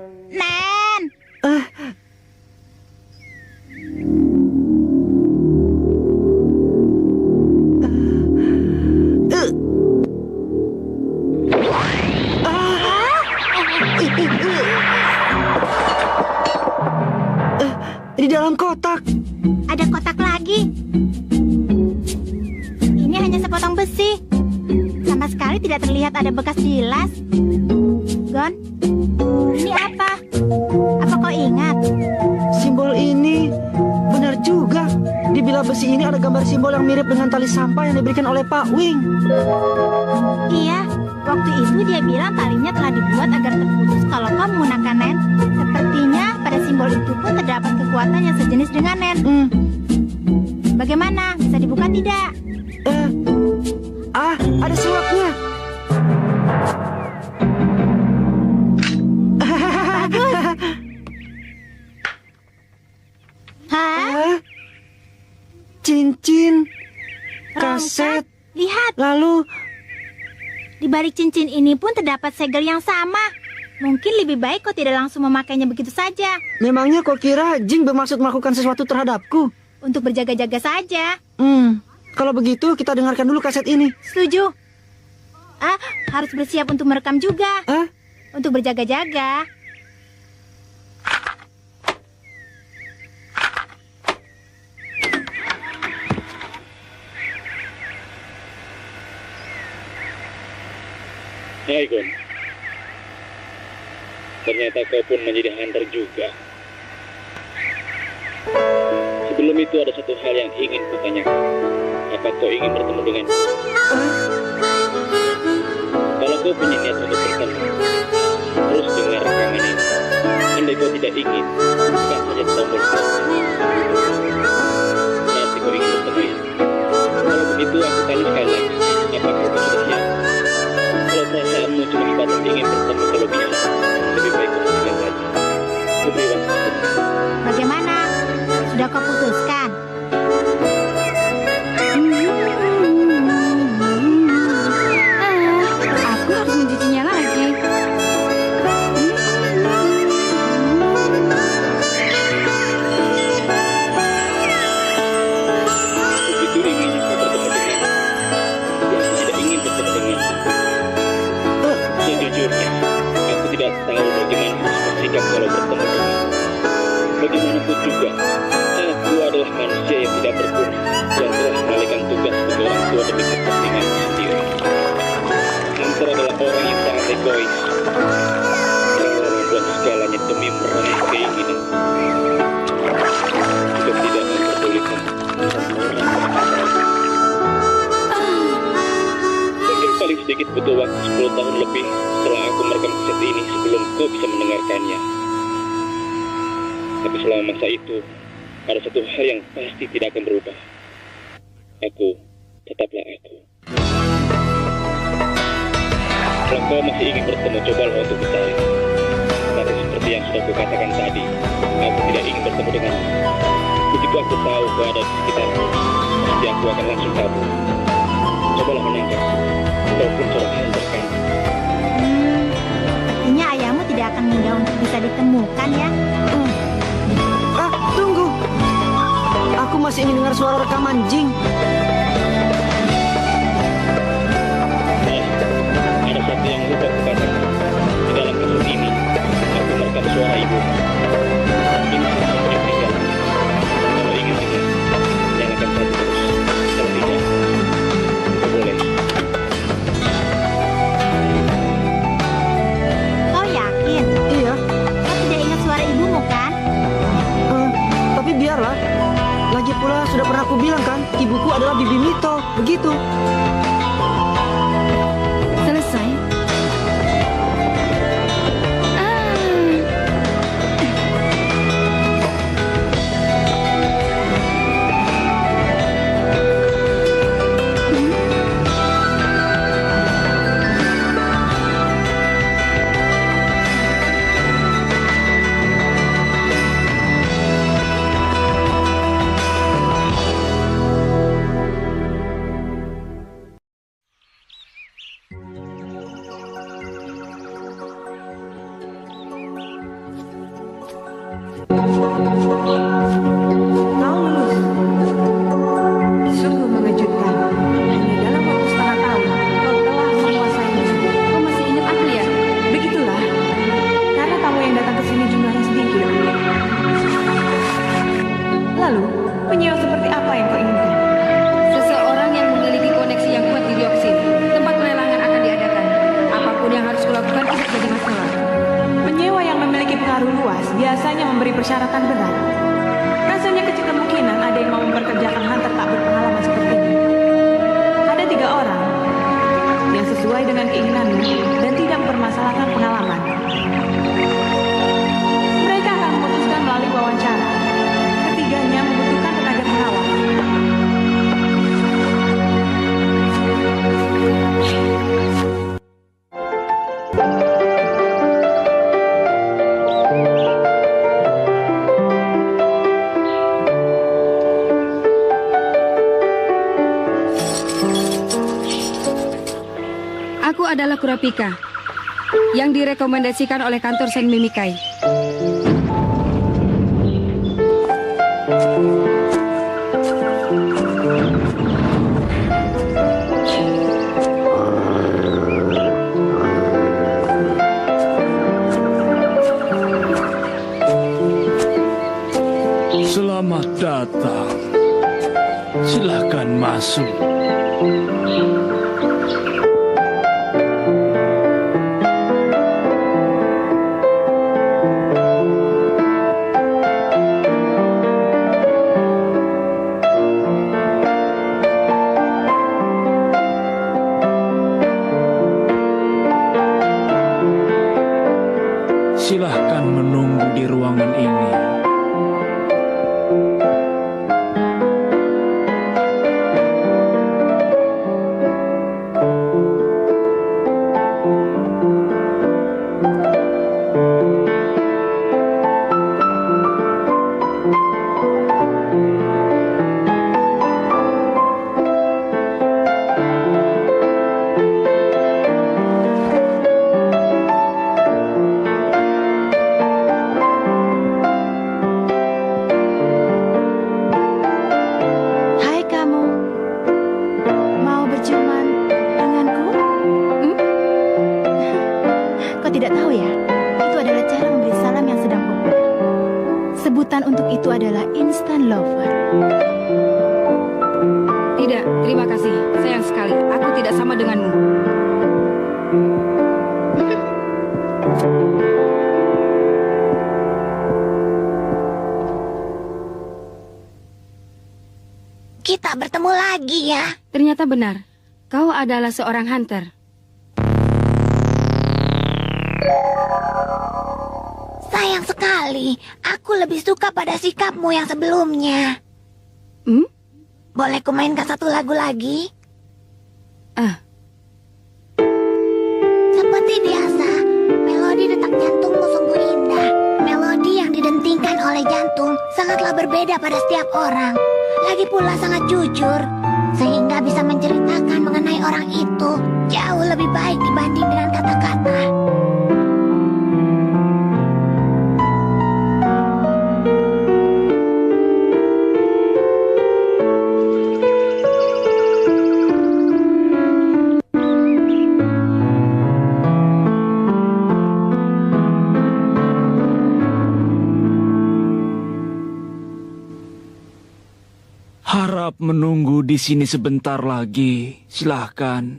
Di dalam kotak. Ada kotak lagi. Ini hanya sepotong besi. Sama sekali tidak terlihat ada bekas bilas. Gon, ini apa? Apa kau ingat? Simbol ini benar juga. Di bilah besi ini ada gambar simbol yang mirip dengan tali sampah yang diberikan oleh Pak Wing. Iya, waktu itu dia bilang talinya telah dibuat agar terputus kalau kau menggunakan nen. Sepertinya pada simbol itu pun terdapat kekuatan yang sejenis dengan nen. Bagaimana? Bisa dibuka tidak? Ada slotnya. kaset. Lihat, Lalu, di balik cincin ini pun terdapat segel yang sama. Mungkin lebih baik kau tidak langsung memakainya begitu saja. memangnya kau kira Jing bermaksud melakukan sesuatu terhadapku? Untuk berjaga-jaga saja. Kalau begitu kita dengarkan dulu kaset ini. Setuju. Harus bersiap untuk merekam juga. Untuk berjaga-jaga. Hai Gon. Ternyata kau pun menjadi hunter juga. Sebelum itu ada satu hal yang ingin kutanyakan. Apa kau ingin bertemu dengan? Kalau kau punya niat untuk bertemu, terus dengar rekaman ini. Andai kau tidak ingin, tekan saja tombol stop. Nanti kau ingin bertemu ya. Kalau begitu aku tanya sekali lagi. Apakah kau sudah siap? Kalau perasaanmu cuma sebatas ingin bertemu kalau bisa, lebih baik kau tinggal saja. Kuberi waktu. Bagaimana? Sudah kau putuskan? Aku harus mencucinya lagi. Begitu inginnya kau bertemu denganku. Aku tidak ingin bertemu denganmu. Sejujurnya, aku tidak tahu bagaimana harus bersikap kalau bertemu denganmu. Bagaimanapun juga, aku adalah manusia yang tidak berguna, yang telah menalihkan tugas sebagai orang tua demi kepentinganmu sendiri. Hunter adalah orang yang sangat egois, rela membuat segalanya demi meraih keinginan. Untuk tidak memperdulikan orang. Mungkin paling sedikit butuh waktu 10 tahun lebih setelah aku merekam kaset ini sebelum kau bisa mendengarkannya. Tapi selama masa itu, ada satu hal yang pasti tidak akan berubah. Aku tetaplah aku. Kalau kau masih ingin bertemu, cobalah untuk mencari. Tapi seperti yang sudah kukatakan tadi, aku tidak ingin bertemu denganmu. Begitu aku tahu kau ada di sekitarku, pasti aku akan langsung kabur. Cobalah menangkap. Kau pun seorang hunter kan? Artinya ayahmu tidak akan mudah untuk bisa ditemukan ya? Tunggu. Aku masih ingin dengar suara rekaman Jing. Ada satu yang lupa kukatakan. Di dalam kasus ini, aku merekam suara ibu. Ini sesuatu yang tinggal. Kalau ingin dengar, nyalakan saja terus. Kalau tidak, kau boleh. Kau yakin? Iya, Kau tidak ingat suara ibumu kan? tapi biarlah. Lagi pula sudah pernah aku bilang kan, ibuku adalah Bibi Mito. Begitu. Selesai. Kau lulus. Sungguh mengejutkan. Hanya dalam waktu setengah tahun, kau telah menguasainya. Kau masih ingat aku ya? Begitulah. Karena tamu yang datang ke sini jumlahnya sedikit. Lalu, penyihir seperti apa yang kau inginkan? Seseorang yang memiliki koneksi yang kuat di dioksin. Tempat pelelangan akan diadakan. Apapun yang harus kulakukan tidak jadi masalah. Penyewa yang memiliki pengaruh luas biasanya memberi persyaratan berat. Rasanya kecil kemungkinan ada yang mau memperkerjakan hunter tak berpengalaman seperti ini. Ada 3 orang yang sesuai dengan keinginanmu dan tidak mempermasalahkan pengalaman. Mereka akan memutuskan melalui wawancara. Ketiganya membutuhkan tenaga pengawal. Aku adalah Kurapika, yang direkomendasikan oleh kantor Sen Mimikai. Selamat datang. Silakan masuk. Silahkan menunggu di ruangan ini. Sebutan untuk itu adalah instant lover. Tidak, terima kasih. Sayang sekali, aku tidak sama denganmu. Kita bertemu lagi ya. Ternyata benar, kau adalah seorang hunter. Sayang sekali, aku lebih suka pada sikapmu yang sebelumnya. Boleh ku mainkan satu lagu lagi? Seperti biasa, melodi detak jantungmu sungguh indah. Melodi yang didentingkan oleh jantung sangatlah berbeda pada setiap orang. Lagi pula sangat jujur, sehingga bisa menceritakan mengenai orang itu jauh lebih baik dibanding dengan kata-kata. Harap menunggu di sini sebentar lagi. Silahkan.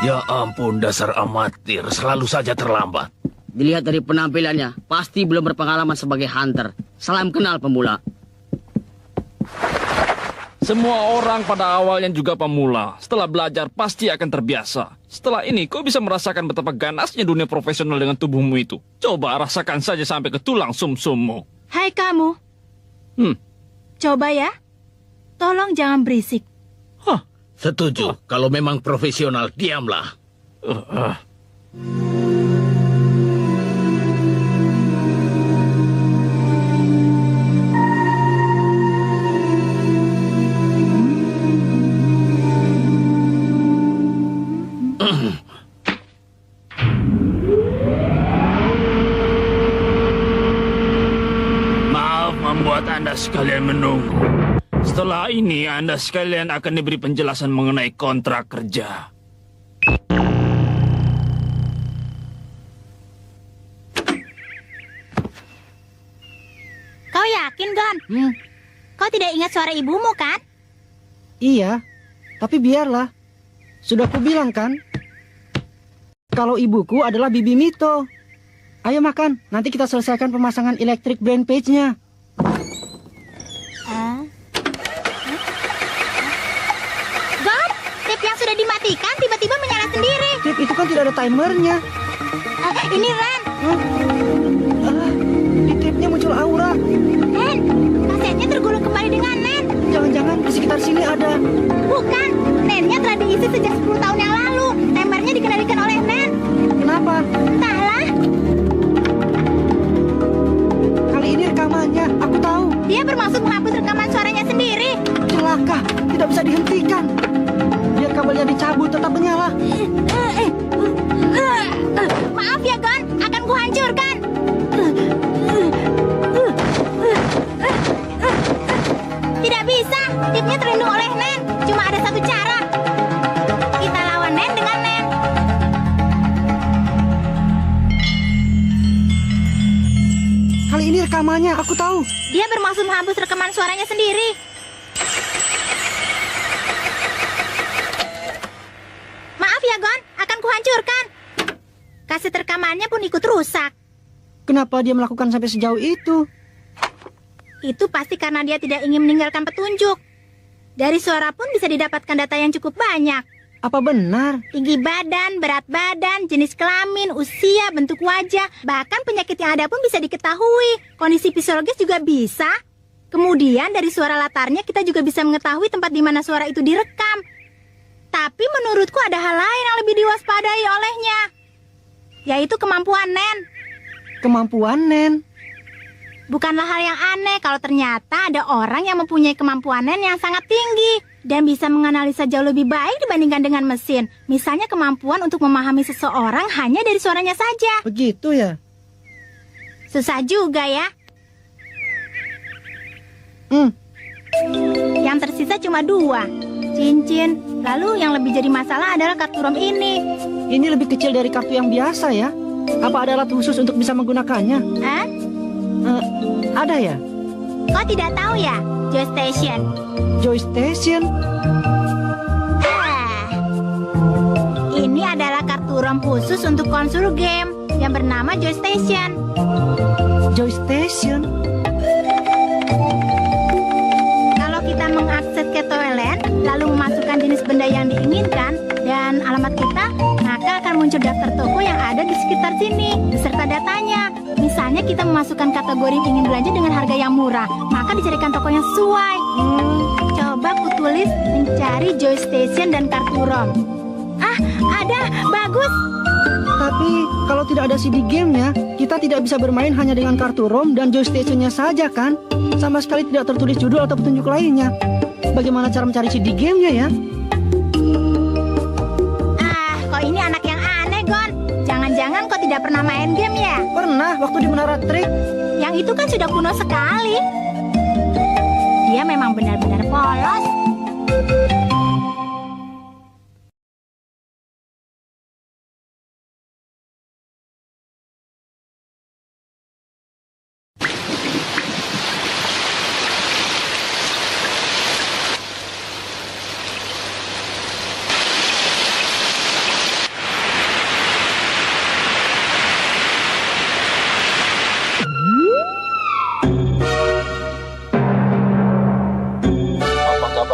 Ya ampun, dasar amatir. Selalu saja terlambat. Dilihat dari penampilannya, pasti belum berpengalaman sebagai hunter. Salam kenal pemula. Semua orang pada awalnya juga pemula. Setelah belajar pasti akan terbiasa. Setelah ini kau bisa merasakan betapa ganasnya dunia profesional dengan tubuhmu itu. Coba rasakan saja sampai ke tulang sumsummu. Hai kamu. Coba ya. Tolong jangan berisik. Setuju. Kalau memang profesional, diamlah. Maaf membuat Anda sekalian menunggu. Setelah ini Anda sekalian akan diberi penjelasan mengenai kontrak kerja. Kau yakin, Gon? Kau tidak ingat suara ibumu, kan? Iya, tapi biarlah. Sudah kubilang kan? Kalau ibuku adalah Bibi Mito. Ayo makan, nanti kita selesaikan pemasangan electric brain page-nya. Gon, tip yang sudah dimatikan tiba-tiba menyala sendiri. Tip itu kan tidak ada timernya. Ini Ren. Di tipnya muncul aura. Ren, kasetnya tergulung kembali dengan Nen. Jangan-jangan di sekitar sini ada. Bukan, Nennya telah diisi sejak 10 tahun yang lalu. Timernya dikendalikan oleh Nen. Kenapa? Entahlah. Dia bermaksud menghapus rekaman suaranya sendiri. Celaka, tidak bisa dihentikan. Biar kabelnya dicabut tetap menyala. Maaf ya, Gon. Akan kuhancurkan. Tidak bisa. Tipnya terlindung oleh Nen. Cuma ada satu cara. Kita lawan Nen dengan Nen. Kali ini rekamannya, aku tahu. Dia bermaksud menghapus rekaman suaranya sendiri. Maaf ya, Gon. Akan kuhancurkan. Kaset rekamannya pun ikut rusak. Kenapa dia melakukan sampai sejauh itu? Itu pasti karena dia tidak ingin meninggalkan petunjuk. Dari suara pun bisa didapatkan data yang cukup banyak. Apa benar? Tinggi badan, berat badan, jenis kelamin, usia, bentuk wajah, bahkan penyakit yang ada pun bisa diketahui. Kondisi fisiologis juga bisa. Kemudian dari suara latarnya kita juga bisa mengetahui tempat di mana suara itu direkam. Tapi menurutku ada hal lain yang lebih diwaspadai olehnya, yaitu kemampuan Nen. Kemampuan Nen? Bukanlah hal yang aneh kalau ternyata ada orang yang mempunyai kemampuan Nen yang sangat tinggi dan bisa menganalisa jauh lebih baik dibandingkan dengan mesin. Misalnya kemampuan untuk memahami seseorang hanya dari suaranya saja. Begitu ya? Susah juga ya. Yang tersisa cuma 2, cincin. Lalu yang lebih jadi masalah adalah kartu rom ini. Ini lebih kecil dari kartu yang biasa ya? Apa ada alat khusus untuk bisa menggunakannya? Hah? Ada ya? Kau tidak tahu ya? Joy Station. Joy Station? Ini adalah kartu ROM khusus untuk konsol game yang bernama Joy Station. Joy Station? Kalau kita mengakses ke toilet, lalu memasukkan jenis benda yang diinginkan dan alamat kita, maka akan muncul daftar toko yang ada di sekitar sini beserta datanya. Misalnya kita memasukkan kategori ingin belanja dengan harga yang murah, maka dicarikan toko yang sesuai. Coba kutulis mencari Joy Station dan kartu ROM. Ah, ada, bagus. Tapi kalau tidak ada CD gamenya, kita tidak bisa bermain hanya dengan kartu ROM dan Joy Stationnya saja kan? Sama sekali tidak tertulis judul atau petunjuk lainnya. Bagaimana cara mencari CD gamenya ya? Kau ini anak yang aneh, Gon. Jangan-jangan kau tidak pernah main game ya? Pernah, waktu di Menara Trik. Yang itu kan sudah kuno sekali. Dia memang benar-benar polos.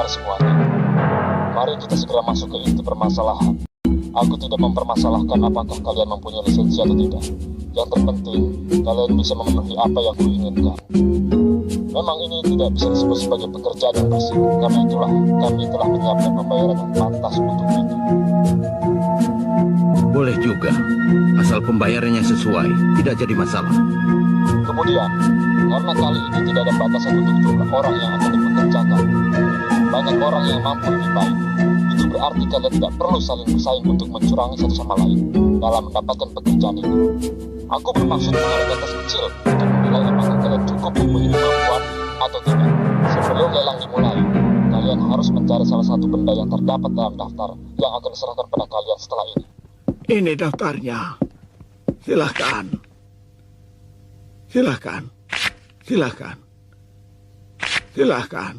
Semuanya. Mari kita segera masuk ke inti permasalahan. Aku tidak mempermasalahkan apakah kalian mempunyai lisensi atau tidak. Yang terpenting, kalian bisa memenuhi apa yang kuinginkan. Memang ini tidak bisa disebut sebagai pekerjaan yang bersih. Karena itulah kami telah menyiapkan pembayaran yang pantas untuk itu. Boleh juga, asal pembayarannya sesuai, tidak jadi masalah. Kemudian, karena kali ini tidak ada batasan untuk jumlah orang yang akan dipekerjakan. Banyak orang yang mampu lebih baik. Itu berarti kalian tidak perlu saling bersaing untuk mencurangi satu sama lain dalam mendapatkan pekerjaan ini. Aku bermaksud mengenai batas kecil untuk menilai apakah kalian cukup mempunyai kemampuan atau tidak. Sebelum lelang dimulai, kalian harus mencari salah satu benda yang terdapat dalam daftar yang akan diserahkan pada kalian setelah ini. Ini daftarnya. Silahkan. Silahkan. Silahkan. Silahkan.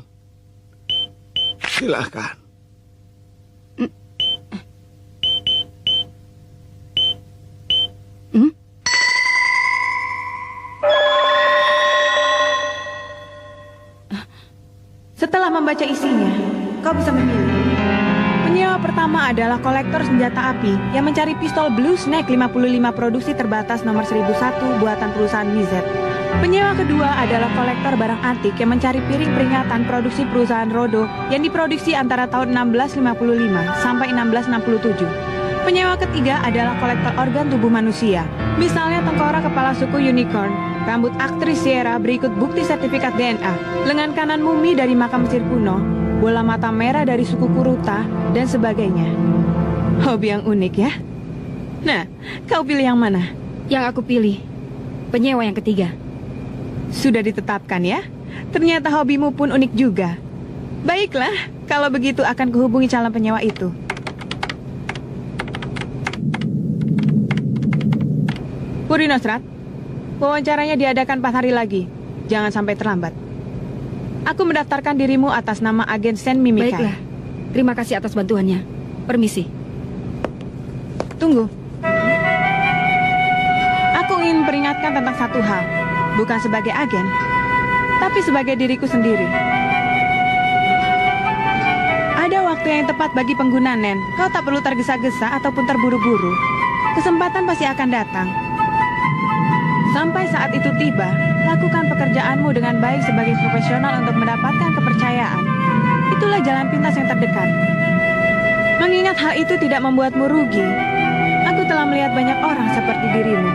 Silahkan. Setelah membaca isinya, kau bisa memilih. Penyewa pertama adalah kolektor senjata api yang mencari pistol Blue Snake 55 produksi terbatas nomor 1001 buatan perusahaan MZ. Penyewa kedua adalah kolektor barang antik yang mencari piring peringatan produksi perusahaan Rodo yang diproduksi antara tahun 1655 sampai 1667. Penyewa ketiga adalah kolektor organ tubuh manusia, misalnya tengkorak kepala suku unicorn Rambut aktris Sierra berikut bukti sertifikat DNA, lengan kanan mumi dari makam Mesir kuno, bola mata merah dari suku Kuruta, dan sebagainya. Hobi yang unik ya. Nah, kau pilih yang mana? Yang aku pilih, penyewa yang ketiga. Sudah ditetapkan ya? Ternyata hobimu pun unik juga. Baiklah, kalau begitu akan kuhubungi calon penyewa itu. Purinosrat, wawancaranya diadakan 4 hari lagi. Jangan sampai terlambat. Aku mendaftarkan dirimu atas nama agen Sen Mimikai. Baiklah, terima kasih atas bantuannya. Permisi. Tunggu. Aku ingin peringatkan tentang satu hal. Bukan sebagai agen, tapi sebagai diriku sendiri. Ada waktu yang tepat bagi pengguna Nen. Kau tak perlu tergesa-gesa ataupun terburu-buru. Kesempatan pasti akan datang. Sampai saat itu tiba, lakukan pekerjaanmu dengan baik sebagai profesional untuk mendapatkan kepercayaan. Itulah jalan pintas yang terdekat. Mengingat hal itu tidak membuatmu rugi, aku telah melihat banyak orang seperti dirimu.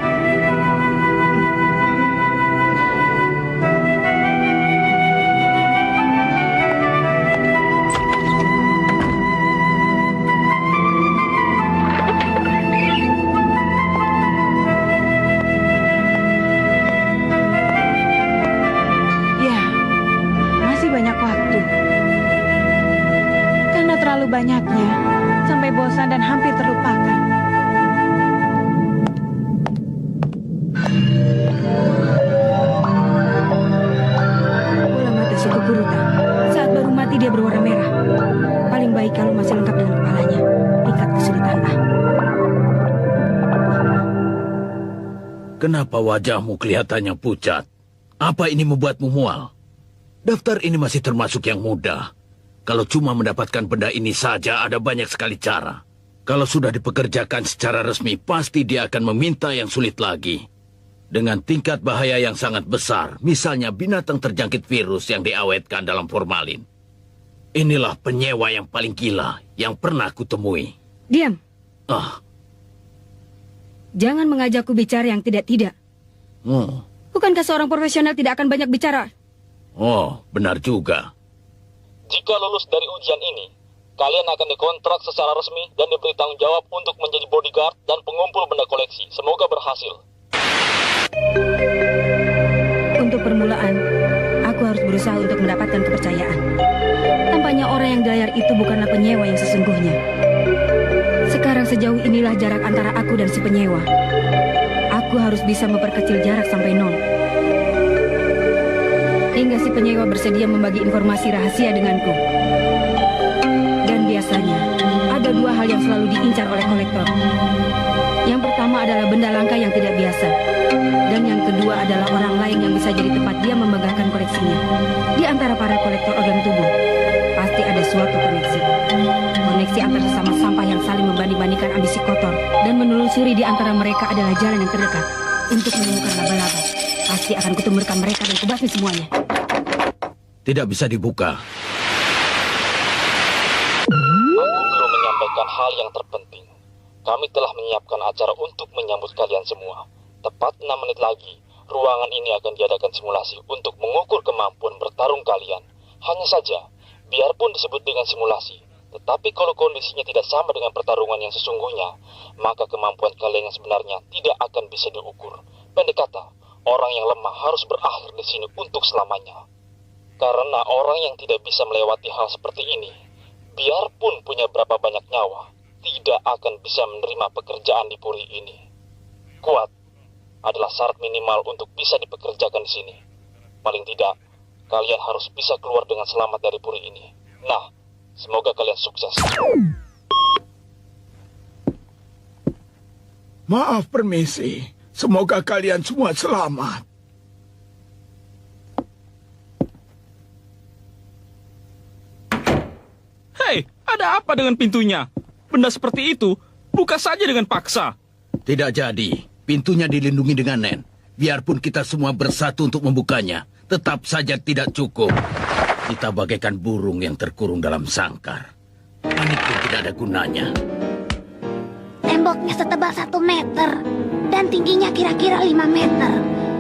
Banyaknya, sampai bosan dan hampir terlupakan. Bola mata suku Kuruta. Saat baru mati dia berwarna merah. Paling baik kalau masih lengkap dengan kepalanya. Tingkat kesulitan A. Kenapa wajahmu kelihatannya pucat? Apa ini membuatmu mual? Daftar ini masih termasuk yang mudah. Kalau cuma mendapatkan benda ini saja, ada banyak sekali cara. Kalau sudah dipekerjakan secara resmi, pasti dia akan meminta yang sulit lagi. Dengan tingkat bahaya yang sangat besar, misalnya binatang terjangkit virus yang diawetkan dalam formalin. Inilah penyewa yang paling gila yang pernah kutemui. Diam. Ah. Jangan mengajakku bicara yang tidak-tidak. Bukankah seorang profesional tidak akan banyak bicara? Oh, benar juga. Jika lulus dari ujian ini, kalian akan dikontrak secara resmi dan diberi tanggung jawab untuk menjadi bodyguard dan pengumpul benda koleksi. Semoga berhasil. Untuk permulaan, aku harus berusaha untuk mendapatkan kepercayaan. Tampaknya orang yang di layar itu bukanlah penyewa yang sesungguhnya. Sekarang sejauh inilah jarak antara aku dan si penyewa. Aku harus bisa memperkecil jarak sampai 0. Hingga si penyewa bersedia membagi informasi rahasia denganku. Dan biasanya, ada 2 hal yang selalu diincar oleh kolektor. Yang pertama adalah benda langka yang tidak biasa. Dan yang kedua adalah orang lain yang bisa jadi tempat dia memegahkan koleksinya. Di antara para kolektor organ tubuh, pasti ada suatu koneksi. Koneksi antar sesama sampah yang saling membanding-bandingkan ambisi kotor. Dan menelusuri di antara mereka adalah jalan yang terdekat. Untuk menemukan laba-laba, pasti akan kutumurkan mereka dan kubasmi semuanya. Tidak bisa dibuka. Aku belum menyampaikan hal yang terpenting. Kami telah menyiapkan acara untuk menyambut kalian semua. Tepat 6 menit lagi, ruangan ini akan diadakan simulasi untuk mengukur kemampuan bertarung kalian. Hanya saja, biarpun disebut dengan simulasi, tetapi kalau kondisinya tidak sama dengan pertarungan yang sesungguhnya, maka kemampuan kalian yang sebenarnya tidak akan bisa diukur. Pendek kata, orang yang lemah harus berakhir di sini untuk selamanya. Karena orang yang tidak bisa melewati hal seperti ini, biarpun punya berapa banyak nyawa, tidak akan bisa menerima pekerjaan di puri ini. Kuat adalah syarat minimal untuk bisa dipekerjakan di sini. Paling tidak, kalian harus bisa keluar dengan selamat dari puri ini. Nah, semoga kalian sukses. Maaf, permisi. Semoga kalian semua selamat. Hei, ada apa dengan pintunya? Benda seperti itu, buka saja dengan paksa. Tidak jadi. Pintunya dilindungi dengan Nen. Biarpun kita semua bersatu untuk membukanya, tetap saja tidak cukup. Kita bagaikan burung yang terkurung dalam sangkar. Panik pun tidak ada gunanya. Temboknya setebal 1 meter dan tingginya kira-kira 5 meter.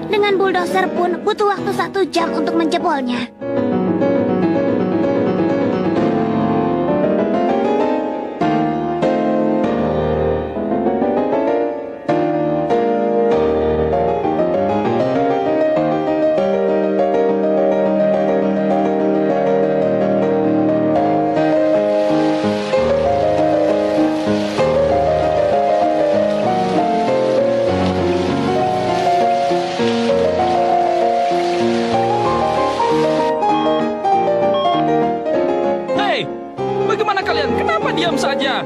Dengan bulldozer pun butuh waktu 1 jam untuk menjebolnya. Bagaimana kalian? Kenapa diam saja?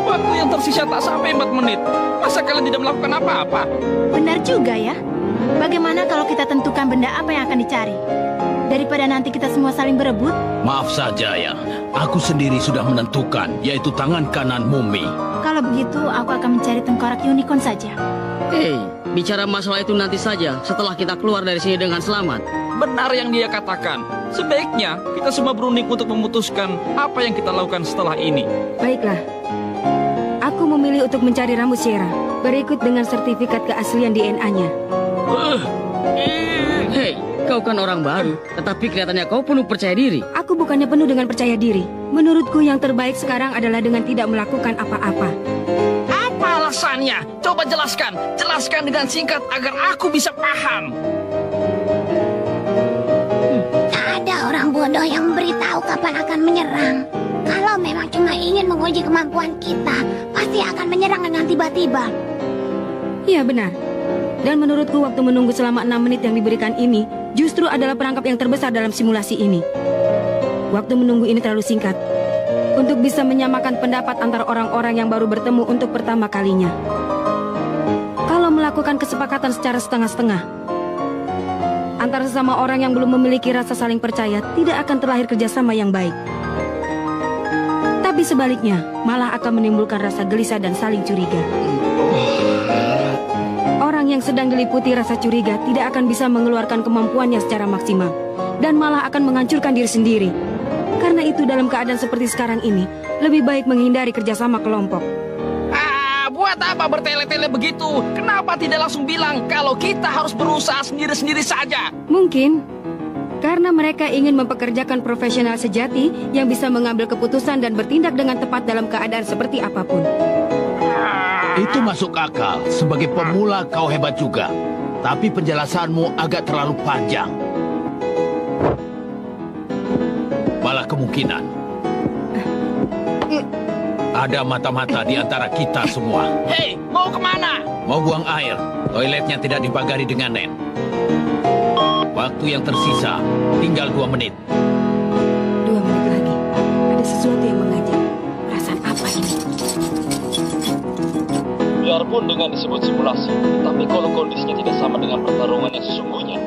Waktu yang tersisa tak sampai 4 menit. Masa kalian tidak melakukan apa-apa? Benar juga ya. Bagaimana kalau kita tentukan benda apa yang akan dicari? Daripada nanti kita semua saling berebut. Maaf saja ya, aku sendiri sudah menentukan, yaitu tangan kanan mumi. Kalau begitu, aku akan mencari tengkorak unicorn saja. Hei, bicara masalah itu nanti saja setelah kita keluar dari sini dengan selamat. Benar yang dia katakan. Sebaiknya kita semua berunding untuk memutuskan apa yang kita lakukan setelah ini. Baiklah. Aku memilih untuk mencari rambut Sierra, berikut dengan sertifikat keaslian DNA-nya. Hei, kau kan orang baru, tetapi kelihatannya kau penuh percaya diri. Aku bukannya penuh dengan percaya diri. Menurutku yang terbaik sekarang adalah dengan tidak melakukan apa-apa. Apa alasannya? Coba jelaskan. Jelaskan dengan singkat agar aku bisa paham. Ada orang bodoh yang memberitahu kapan akan menyerang. Kalau memang cuma ingin menguji kemampuan kita, pasti akan menyerang dengan tiba-tiba. Iya benar. Dan menurutku waktu menunggu selama 6 menit yang diberikan ini justru adalah perangkap yang terbesar dalam simulasi ini. Waktu menunggu ini terlalu singkat untuk bisa menyamakan pendapat antara orang-orang yang baru bertemu untuk pertama kalinya. Kalau melakukan kesepakatan secara setengah-setengah antara sesama orang yang belum memiliki rasa saling percaya, tidak akan terlahir kerjasama yang baik. Tapi sebaliknya, malah akan menimbulkan rasa gelisah dan saling curiga. Orang yang sedang diliputi rasa curiga tidak akan bisa mengeluarkan kemampuannya secara maksimal, dan malah akan menghancurkan diri sendiri. Karena itu dalam keadaan seperti sekarang ini, lebih baik menghindari kerjasama kelompok. Buat apa bertele-tele begitu? Kenapa tidak langsung bilang kalau kita harus berusaha sendiri-sendiri saja? Mungkin karena mereka ingin mempekerjakan profesional sejati yang bisa mengambil keputusan dan bertindak dengan tepat dalam keadaan seperti apapun. Itu masuk akal. Sebagai pemula kau hebat juga. Tapi penjelasanmu agak terlalu panjang. Malah kemungkinan ada mata-mata di antara kita semua. Hei, mau kemana? Mau buang air. Toiletnya tidak dipagari dengan net. Waktu yang tersisa tinggal 2 menit. 2 menit lagi. Ada sesuatu yang mengajak. Perasaan apa ini? Biarpun dengan disebut simulasi, tapi kalau kondisinya tidak sama dengan pertarungan yang sesungguhnya.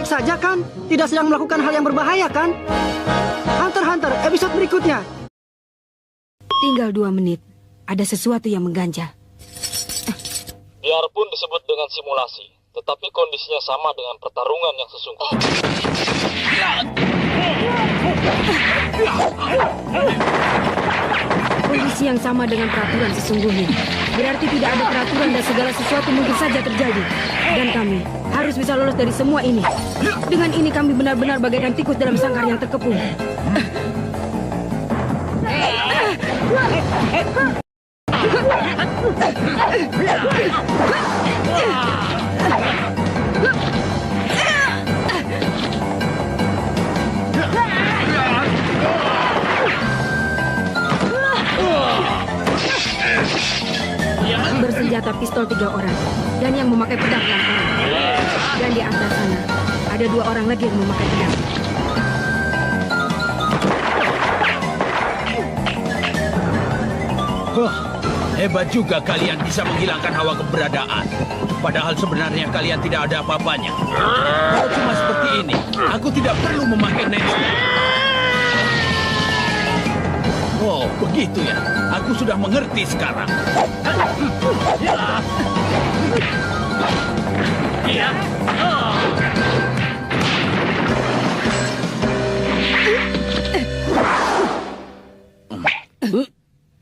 Saja kan? Tidak sedang melakukan hal yang berbahaya kan? Hunter, episode berikutnya. Tinggal 2 menit. Ada sesuatu yang mengganjal. Biarpun disebut dengan simulasi, tetapi kondisinya sama dengan pertarungan yang sesungguhnya. Kondisi yang sama dengan peraturan sesungguhnya. Berarti tidak ada peraturan dan segala sesuatu mungkin saja terjadi. Dan kami harus bisa lolos dari semua ini. Dengan ini kami benar-benar bagaikan tikus dalam sangkar yang terkepung. Bersenjata pistol 3 orang. Dan yang memakai pedang 6 orang. Dan di atas sana, ada 2 orang lagi yang memakai pedang. Wah, hebat juga kalian bisa menghilangkan hawa keberadaan. Padahal sebenarnya kalian tidak ada apa-apanya. Kalau cuma seperti ini, aku tidak perlu memakai nensnya. Oh, begitu ya. Aku sudah mengerti sekarang. Ya.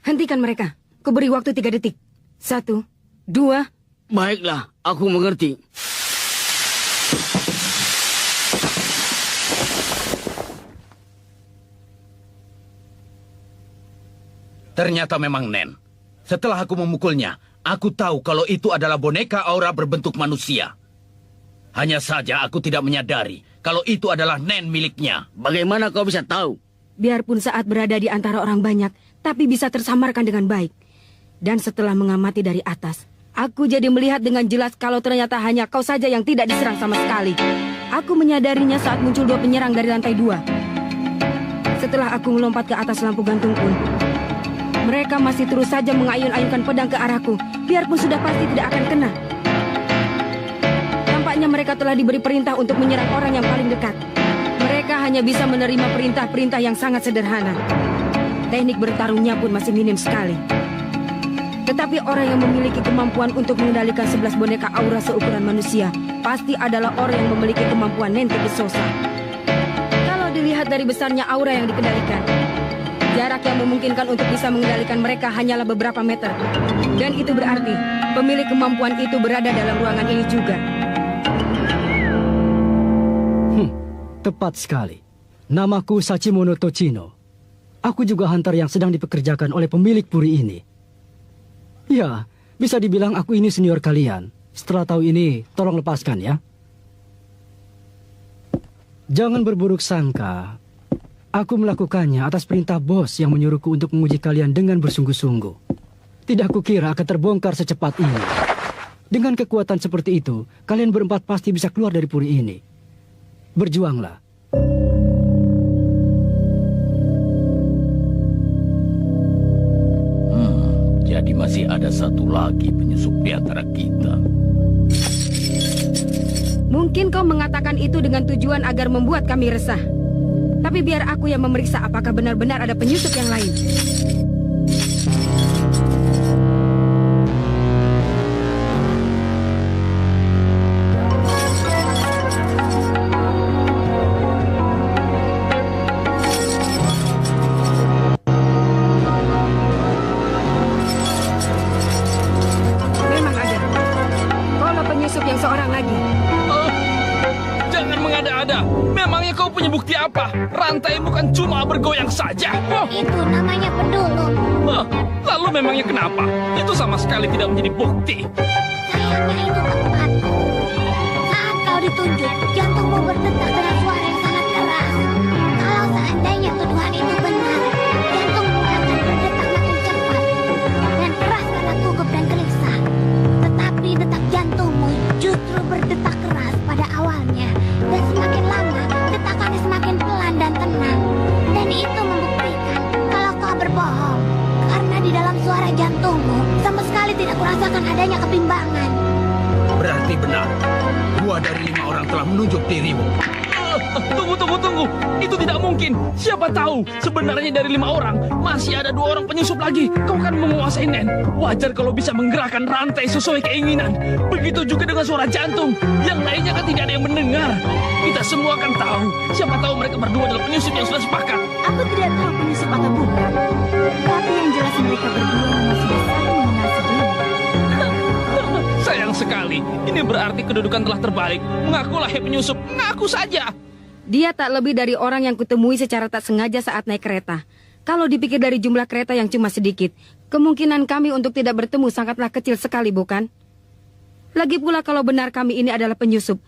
Hentikan mereka. Kuberi waktu 3 detik. 1, 2. Baiklah, aku mengerti. Ternyata memang Nen. Setelah aku memukulnya, aku tahu kalau itu adalah boneka aura berbentuk manusia. Hanya saja aku tidak menyadari kalau itu adalah Nen miliknya. Bagaimana kau bisa tahu? Biarpun saat berada di antara orang banyak, tapi bisa tersamarkan dengan baik. Dan setelah mengamati dari atas, aku jadi melihat dengan jelas kalau ternyata hanya kau saja yang tidak diserang sama sekali. Aku menyadarinya saat muncul 2 penyerang dari lantai 2. Setelah aku melompat ke atas lampu gantung pun, mereka masih terus saja mengayun-ayunkan pedang ke arahku, biarpun sudah pasti tidak akan kena. Tampaknya mereka telah diberi perintah untuk menyerang orang yang paling dekat. Mereka hanya bisa menerima perintah-perintah yang sangat sederhana. Teknik bertarungnya pun masih minim sekali. Tetapi orang yang memiliki kemampuan untuk mengendalikan 11 boneka aura seukuran manusia pasti adalah orang yang memiliki kemampuan Nente Pisosa. Kalau dilihat dari besarnya aura yang dikendalikan, jarak yang memungkinkan untuk bisa mengendalikan mereka hanyalah beberapa meter. Dan itu berarti pemilik kemampuan itu berada dalam ruangan ini juga. Tepat sekali. Namaku Sachimono Tochino. Aku juga hunter yang sedang dipekerjakan oleh pemilik puri ini. Ya, bisa dibilang aku ini senior kalian. Setelah tahu ini, tolong lepaskan ya. Jangan berburuk sangka. Aku melakukannya atas perintah bos yang menyuruhku untuk menguji kalian dengan bersungguh-sungguh. Tidak kukira akan terbongkar secepat ini. Dengan kekuatan seperti itu, kalian berempat pasti bisa keluar dari puri ini. Berjuanglah. Jadi masih ada satu lagi penyusup di antara kita. Mungkin kau mengatakan itu dengan tujuan agar membuat kami resah. Tapi biar aku yang memeriksa apakah benar-benar ada penyusup yang lain. Memang ada. Kaulah penyusup yang seorang lagi. Jangan mengada-ada. Memangnya kau punya bukti apa? Rantaimu kan cuma bergoyang saja. Itu namanya pendulum. Lalu memangnya kenapa? Itu sama sekali tidak menjadi bukti. Sayangnya itu tepat. Saat kau ditunjuk, jantungmu berdetak dengan suara yang sangat keras. Kalau seandainya tuduhan itu benar, jantungmu akan berdetak makin cepat dan keras karena gugup dan gelisah. Tetapi detak jantungmu justru berdetak keras pada awalnya, dan semakin lama detakannya semakin pelan dan tenang. Dan itu membuktikan kalau kau berbohong, karena di dalam suara jantungmu sama sekali tidak kurasakan adanya kebimbangan. Berarti benar. 2 dari 5 orang telah menunjuk dirimu. Tunggu. Itu tidak mungkin. Siapa tahu sebenarnya dari 5 orang masih ada 2 orang penyusup lagi. Kau kan menguasai Nen. Wajar kalau bisa menggerakkan rantai sesuai keinginan. Begitu juga dengan suara jantung. Yang lainnya kan tidak ada yang mendengar. Kita semua akan tahu. Siapa tahu mereka berdua adalah penyusup yang sudah sepakat. Aku tidak tahu penyusup atau bukan. Tapi yang jelas mereka berdua memang sudah saling mengenal sebelumnya. Sayang sekali. Ini berarti kedudukan telah terbalik. Mengakulah hai penyusup. Mengaku saja. Dia tak lebih dari orang yang kutemui secara tak sengaja saat naik kereta. Kalau dipikir dari jumlah kereta yang cuma sedikit, kemungkinan kami untuk tidak bertemu sangatlah kecil sekali, bukan? Lagi pula kalau benar kami ini adalah penyusup,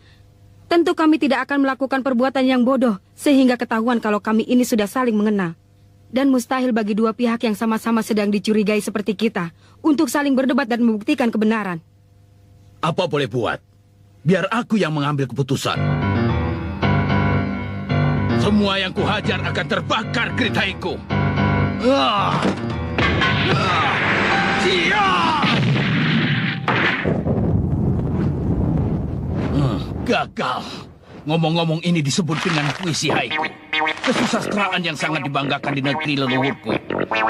tentu kami tidak akan melakukan perbuatan yang bodoh sehingga ketahuan kalau kami ini sudah saling mengenal. Dan mustahil bagi 2 pihak yang sama-sama sedang dicurigai seperti kita untuk saling berdebat dan membuktikan kebenaran. Apa boleh buat? Biar aku yang mengambil keputusan. Semua yang kuhajar akan terbakar geritaiku. Gagal. Ngomong-ngomong ini disebut dengan puisi haiku. Kesusastraan yang sangat dibanggakan di negeri leluhurku.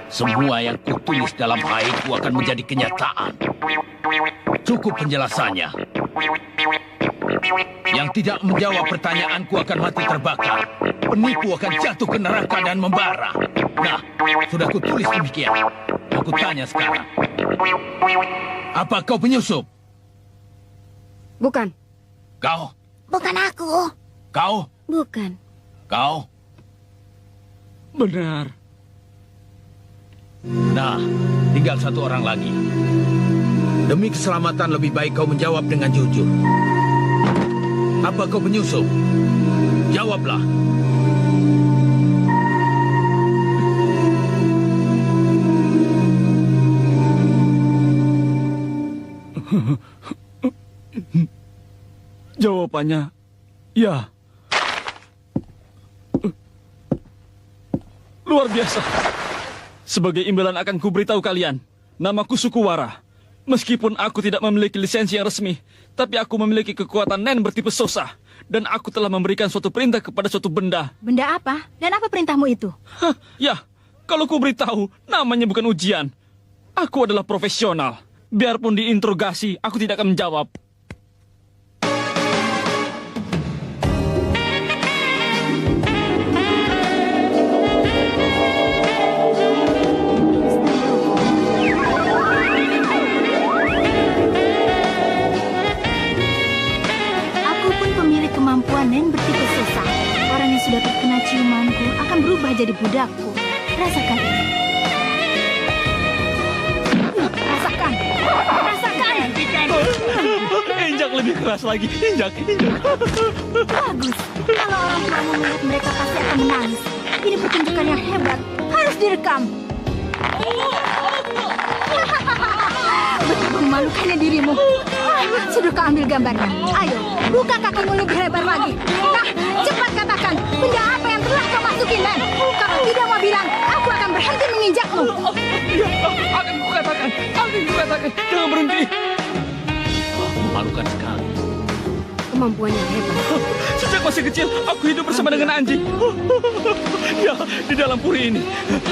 Semua yang kutulis dalam haiku akan menjadi kenyataan. Cukup penjelasannya. Yang tidak menjawab pertanyaanku akan mati terbakar. Penipu akan jatuh ke neraka dan membara. Nah, sudah kutulis demikian. Aku tanya sekarang. Apa kau penyusup? Bukan. Kau? Bukan aku. Kau? Bukan. Kau? Benar. Nah, tinggal satu orang lagi. Demi keselamatan lebih baik kau menjawab dengan jujur. Apa kau penyusup? Jawablah. Jawabannya, ya. Luar biasa. Sebagai imbalan akan kuberitahu kalian, namaku Sukuwara. Meskipun aku tidak memiliki lisensi yang resmi, tapi aku memiliki kekuatan Nen bertipe Sosa. Dan aku telah memberikan suatu perintah kepada suatu benda. Benda apa? Dan apa perintahmu itu? Ya, kalau ku beritahu, namanya bukan ujian. Aku adalah profesional. Biarpun diinterogasi, aku tidak akan menjawab. Nen bertipe Sosa. Orang yang sudah terkena ciumanku akan berubah jadi budakku. Rasakan ini. Rasakan. Rasakan. Injak lebih keras lagi. Injak. Bagus. Kalau orang tuamu melihat mereka pasti akan menangis. Ini pertunjukan yang hebat. Harus direkam. Betapa memalukannya dirimu. Sudah kau ambil gambarnya. Ayo, buka kakimu lebih lebar lagi. Nah, cepat katakan, benda apa yang telah kau masukin, Nen? Kalau tidak mau bilang, aku akan berhenti menginjakmu. Akan kukatakan. Jangan berhenti. Memalukan sekali. Kemampuannya hebat. Sejak masih kecil, aku hidup bersama dengan anjing. Ya, di dalam puri ini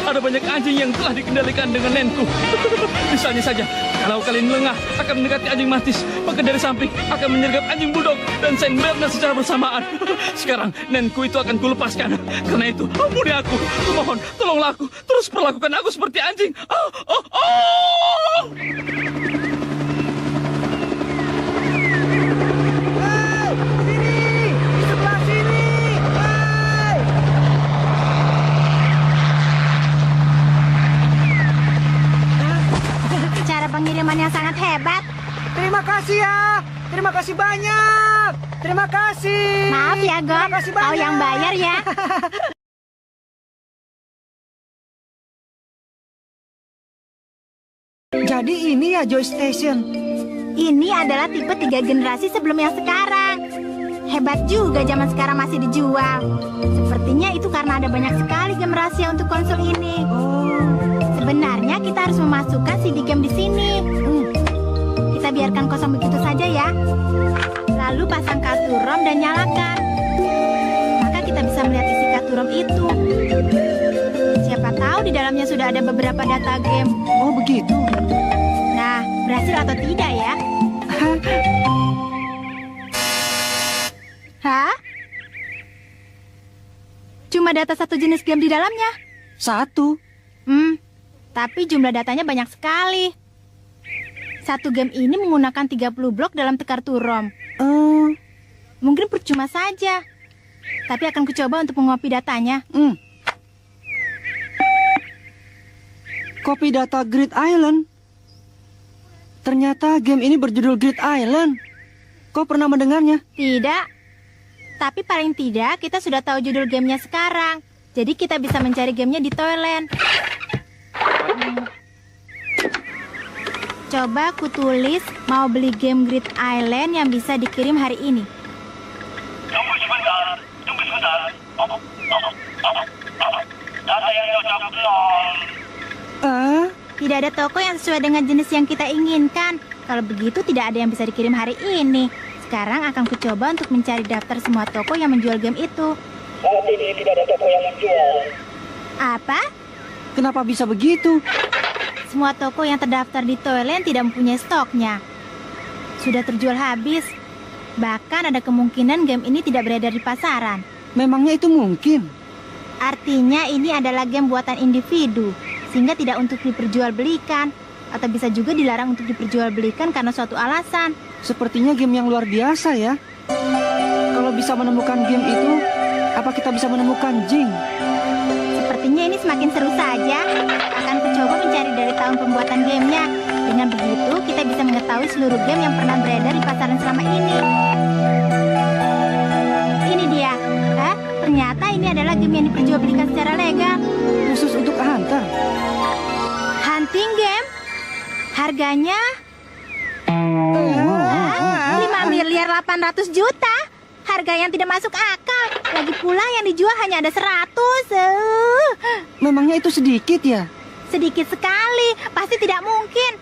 ada banyak anjing yang telah dikendalikan dengan Nenku. Misalnya saja, kalau kalian lengah akan mendekati anjing mantis, maka dari samping akan menyergap anjing bulldog dan Saint Bernard secara bersamaan. Sekarang Nenku itu akan kulepaskan. Karena itu, ampuni aku. Kumohon, tolonglah aku. Terus perlakukan aku seperti anjing. Pengiriman yang sangat hebat. Terima kasih ya. Terima kasih banyak. Terima kasih. Maaf ya, God. Kau yang bayar ya. Jadi ini ya Joy Station. Ini adalah tipe 3 generasi sebelum yang sekarang. Hebat juga zaman sekarang masih dijual. Sepertinya itu karena ada banyak sekali game rahasia untuk konsol ini. Sebenarnya kita harus memasukkan CD game di sini. Kita biarkan kosong begitu saja ya. Lalu pasang kartu ROM dan nyalakan. Maka kita bisa melihat isi kartu ROM itu. Siapa tahu di dalamnya sudah ada beberapa data game. Oh begitu. Nah, berhasil atau tidak ya? Hah? Cuma data satu jenis game di dalamnya? Satu. Tapi jumlah datanya banyak sekali. Satu game ini menggunakan 30 blok dalam kartu ROM. Mungkin percuma saja. Tapi akan kucoba untuk mengopi datanya. Kopi data Great Island. Ternyata game ini berjudul Great Island. Kau pernah mendengarnya? Tidak. Tapi paling tidak kita sudah tahu judul gamenya sekarang. Jadi kita bisa mencari gamenya di Toyland. Coba ku tulis mau beli game Great Island yang bisa dikirim hari ini. Tunggu sebentar. Data yang cocok nol. Tidak ada toko yang sesuai dengan jenis yang kita inginkan. Kalau begitu tidak ada yang bisa dikirim hari ini. Sekarang akan ku coba untuk mencari daftar semua toko yang menjual game itu. Saat ini tidak ada toko yang menjual. Apa? Kenapa bisa begitu? Semua toko yang terdaftar di Toyland tidak mempunyai stoknya. Sudah terjual habis. Bahkan ada kemungkinan game ini tidak beredar di pasaran. Memangnya itu mungkin? Artinya ini adalah game buatan individu, sehingga tidak untuk diperjualbelikan. Atau bisa juga dilarang untuk diperjualbelikan karena suatu alasan. Sepertinya game yang luar biasa ya. Kalau bisa menemukan game itu, apa kita bisa menemukan Jing? Sepertinya ini semakin seru saja. Akan mencoba mencari dari tahun pembuatan gamenya. Dengan begitu, kita bisa mengetahui seluruh game yang pernah beredar di pasaran selama ini. Ini dia. Ternyata ini adalah game yang diperjualbelikan secara legal. Khusus untuk hunter. Hunting game? Harganya 5.800.000.000. Harga yang tidak masuk akal. Lagi pula yang dijual hanya ada 100. Memangnya itu sedikit ya? Sedikit sekali. Pasti tidak mungkin.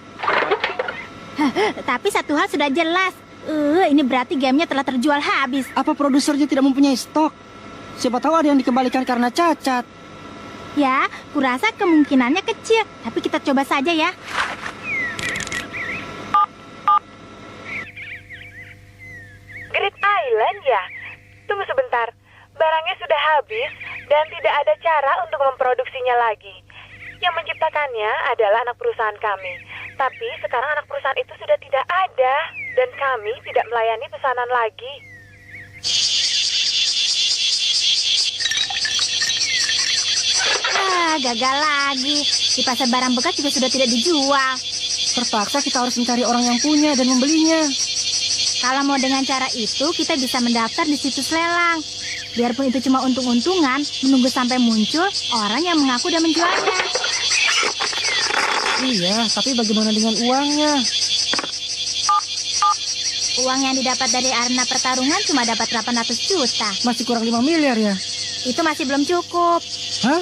Tapi satu hal sudah jelas. Ini berarti gamenya telah terjual habis. Apa produsernya tidak mempunyai stok? Siapa tahu ada yang dikembalikan karena cacat. Ya, kurasa kemungkinannya kecil. Tapi kita coba saja ya. Great Island ya? Tunggu sebentar. Barangnya sudah habis dan tidak ada cara untuk memproduksinya lagi. Yang menciptakannya adalah anak perusahaan kami. Tapi sekarang anak perusahaan itu sudah tidak ada dan kami tidak melayani pesanan lagi. Gagal lagi. Di pasar barang bekas juga sudah tidak dijual. Terpaksa kita harus mencari orang yang punya dan membelinya. Kalau mau dengan cara itu, kita bisa mendaftar di situs lelang. Biarpun itu cuma untung-untungan, menunggu sampai muncul orang yang mengaku dan menjualnya. Iya, tapi bagaimana dengan uangnya? Uang yang didapat dari arena pertarungan cuma dapat 800 juta. Masih kurang 5 miliar ya? Itu masih belum cukup. Hah?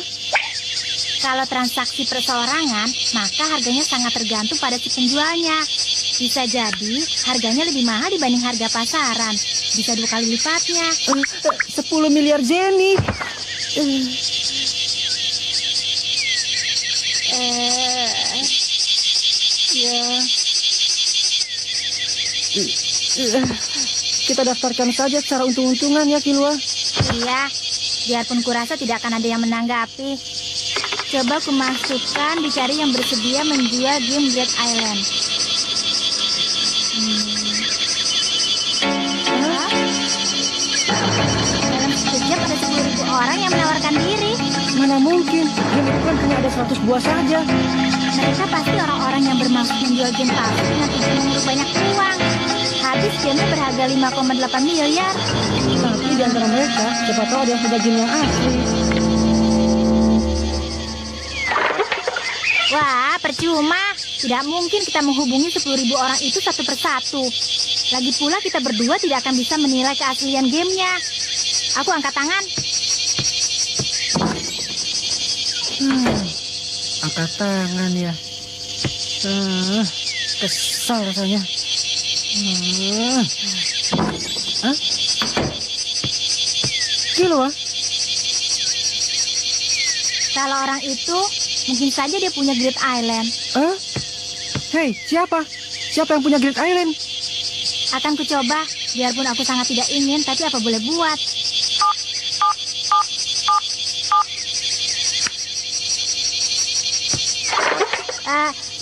Kalau transaksi perseorangan, maka harganya sangat tergantung pada si penjualnya. Bisa jadi harganya lebih mahal dibanding harga pasaran. Bisa 2 kali lipatnya. 10 miliar Jenny. Kita daftarkan saja secara untung-untungan ya, Kilua. Iya, biarpun kurasa tidak akan ada yang menanggapi. Coba kumasukkan dicari yang bersedia menjual game Great Island. Dalam sekejap ada 10.000 orang yang menawarkan diri. Mana mungkin, game itu kan hanya ada 100 buah saja. Mereka pasti orang-orang yang bermaksud menjual game palsu dengan tujuan menguruk banyak uang. Habis gamenya berharga 5,8 miliar. Tapi di antara mereka, siapa tahu ada yang punya game yang asli. Wah, percuma. Tidak mungkin kita menghubungi 10.000 orang itu satu persatu. Lagi pula kita berdua tidak akan bisa menilai keaslian gamenya. Aku angkat tangan. Angkat tangan ya. Kesal rasanya. Kilua? Kalau orang itu, mungkin saja dia punya Great Island. Hei, siapa? Siapa yang punya Great Island? Akan ku coba, biarpun aku sangat tidak ingin, tapi apa boleh buat.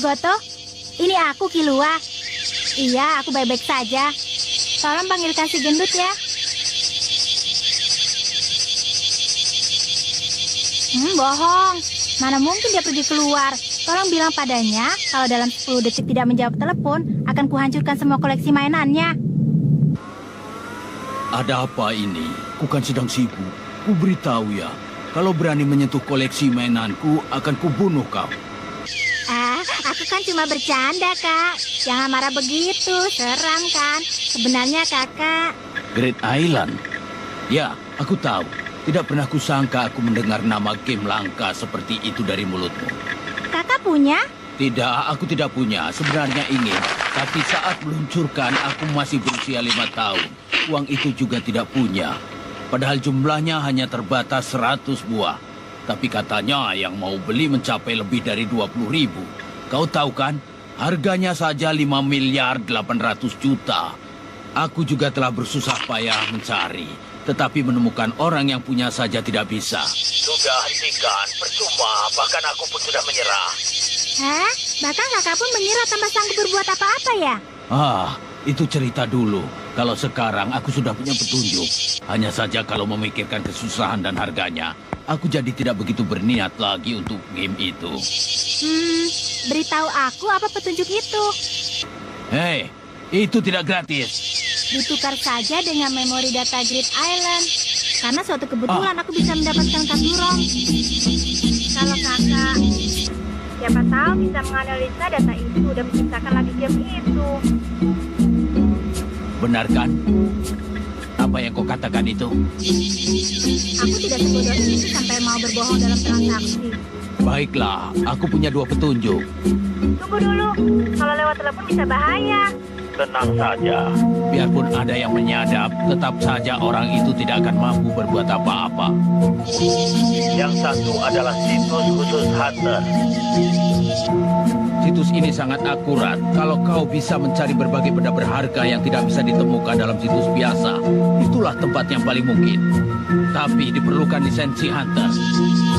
Goto, ini aku Kilua. Iya, aku baik-baik saja. Tolong panggilkan si gendut ya. Bohong. Mana mungkin dia pergi keluar. Tolong bilang padanya, kalau dalam 10 detik tidak menjawab telepon, akan kuhancurkan semua koleksi mainannya. Ada apa ini? Ku kan sedang sibuk. Ku beritahu ya, kalau berani menyentuh koleksi mainanku, akan kubunuh kau. Aku kan cuma bercanda, Kak. Jangan marah begitu, seram kan? Sebenarnya Kakak... Great Island? Ya, aku tahu. Tidak pernah kusangka aku mendengar nama game langka seperti itu dari mulutmu. Kakak punya? Tidak, aku tidak punya. Sebenarnya ingin. Tapi saat meluncurkan, aku masih berusia 5 tahun. Uang itu juga tidak punya. Padahal jumlahnya hanya terbatas 100 buah. Tapi katanya yang mau beli mencapai lebih dari 20.000. Kau tahu kan, harganya saja 5 miliar 800 juta. Aku juga telah bersusah payah mencari. Tetapi menemukan orang yang punya saja tidak bisa. Sudah hentikan, percuma. Bahkan aku pun sudah menyerah. Hah? Bahkan Kakak pun menyerah tanpa sanggup berbuat apa-apa ya? Itu cerita dulu. Kalau sekarang aku sudah punya petunjuk. Hanya saja kalau memikirkan kesusahan dan harganya, aku jadi tidak begitu berniat lagi untuk game itu. Beritahu aku apa petunjuk itu. Hei, itu tidak gratis. Ditukar saja dengan memori data Great Island. Karena suatu kebetulan aku bisa mendapatkan kartu ROM. Kalau Kakak, siapa tahu bisa menganalisa data itu dan menciptakan lagi game itu. Benar kan? Apa yang kau katakan itu? Aku tidak sebodoh itu sampai mau berbohong dalam transaksi. Baiklah, aku punya 2 petunjuk. Tunggu dulu, kalau lewat telepon bisa bahaya. Tenang saja. Biarpun ada yang menyadap, tetap saja orang itu tidak akan mampu berbuat apa-apa. Yang satu adalah situs khusus Hunter. Situs ini sangat akurat. Kalau kau bisa mencari berbagai benda berharga yang tidak bisa ditemukan dalam situs biasa, itulah tempat yang paling mungkin. Tapi diperlukan lisensi Hunter.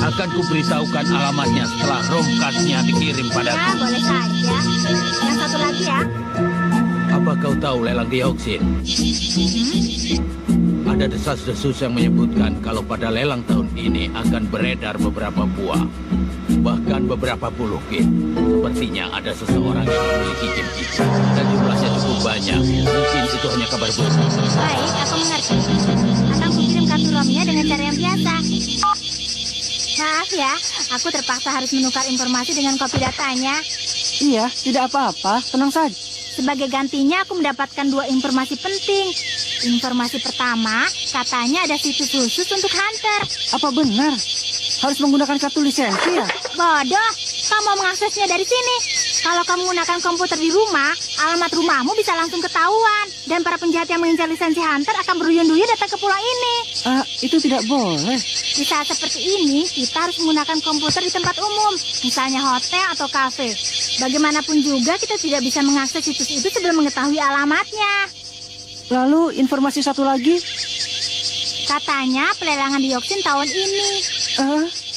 Akan kuberitahukan alamatnya setelah ROM-cardnya dikirim padaku. Ya, boleh saja. Yang satu lagi ya. Apa kau tahu lelang dioksin? Ada desas-desus yang menyebutkan kalau pada lelang tahun ini akan beredar beberapa buah. Bahkan beberapa puluh game. Sepertinya ada seseorang yang memiliki game itu. Dan jumlahnya cukup banyak. Mungkin itu hanya kabar buruk. Baik, aku mengerti. Akan kukirim kartu ROM-nya dengan cara yang biasa. Maaf ya, aku terpaksa harus menukar informasi dengan kopi datanya. Iya, tidak apa-apa. Tenang saja. Sebagai gantinya aku mendapatkan 2 informasi penting. Informasi pertama, katanya ada situs khusus untuk Hunter. Apa benar? Harus menggunakan kartu lisensi ya? Bodoh, kamu mau mengaksesnya dari sini. Kalau kamu menggunakan komputer di rumah, alamat rumahmu bisa langsung ketahuan. Dan para penjahat yang mengincar lisensi Hunter akan berduyun-duyun datang ke pulau ini. Itu tidak boleh. Di saat seperti ini, kita harus menggunakan komputer di tempat umum. Misalnya hotel atau kafe. Bagaimanapun juga kita tidak bisa mengakses situs itu sebelum mengetahui alamatnya. Lalu informasi satu lagi? Katanya pelelangan dioksin tahun ini.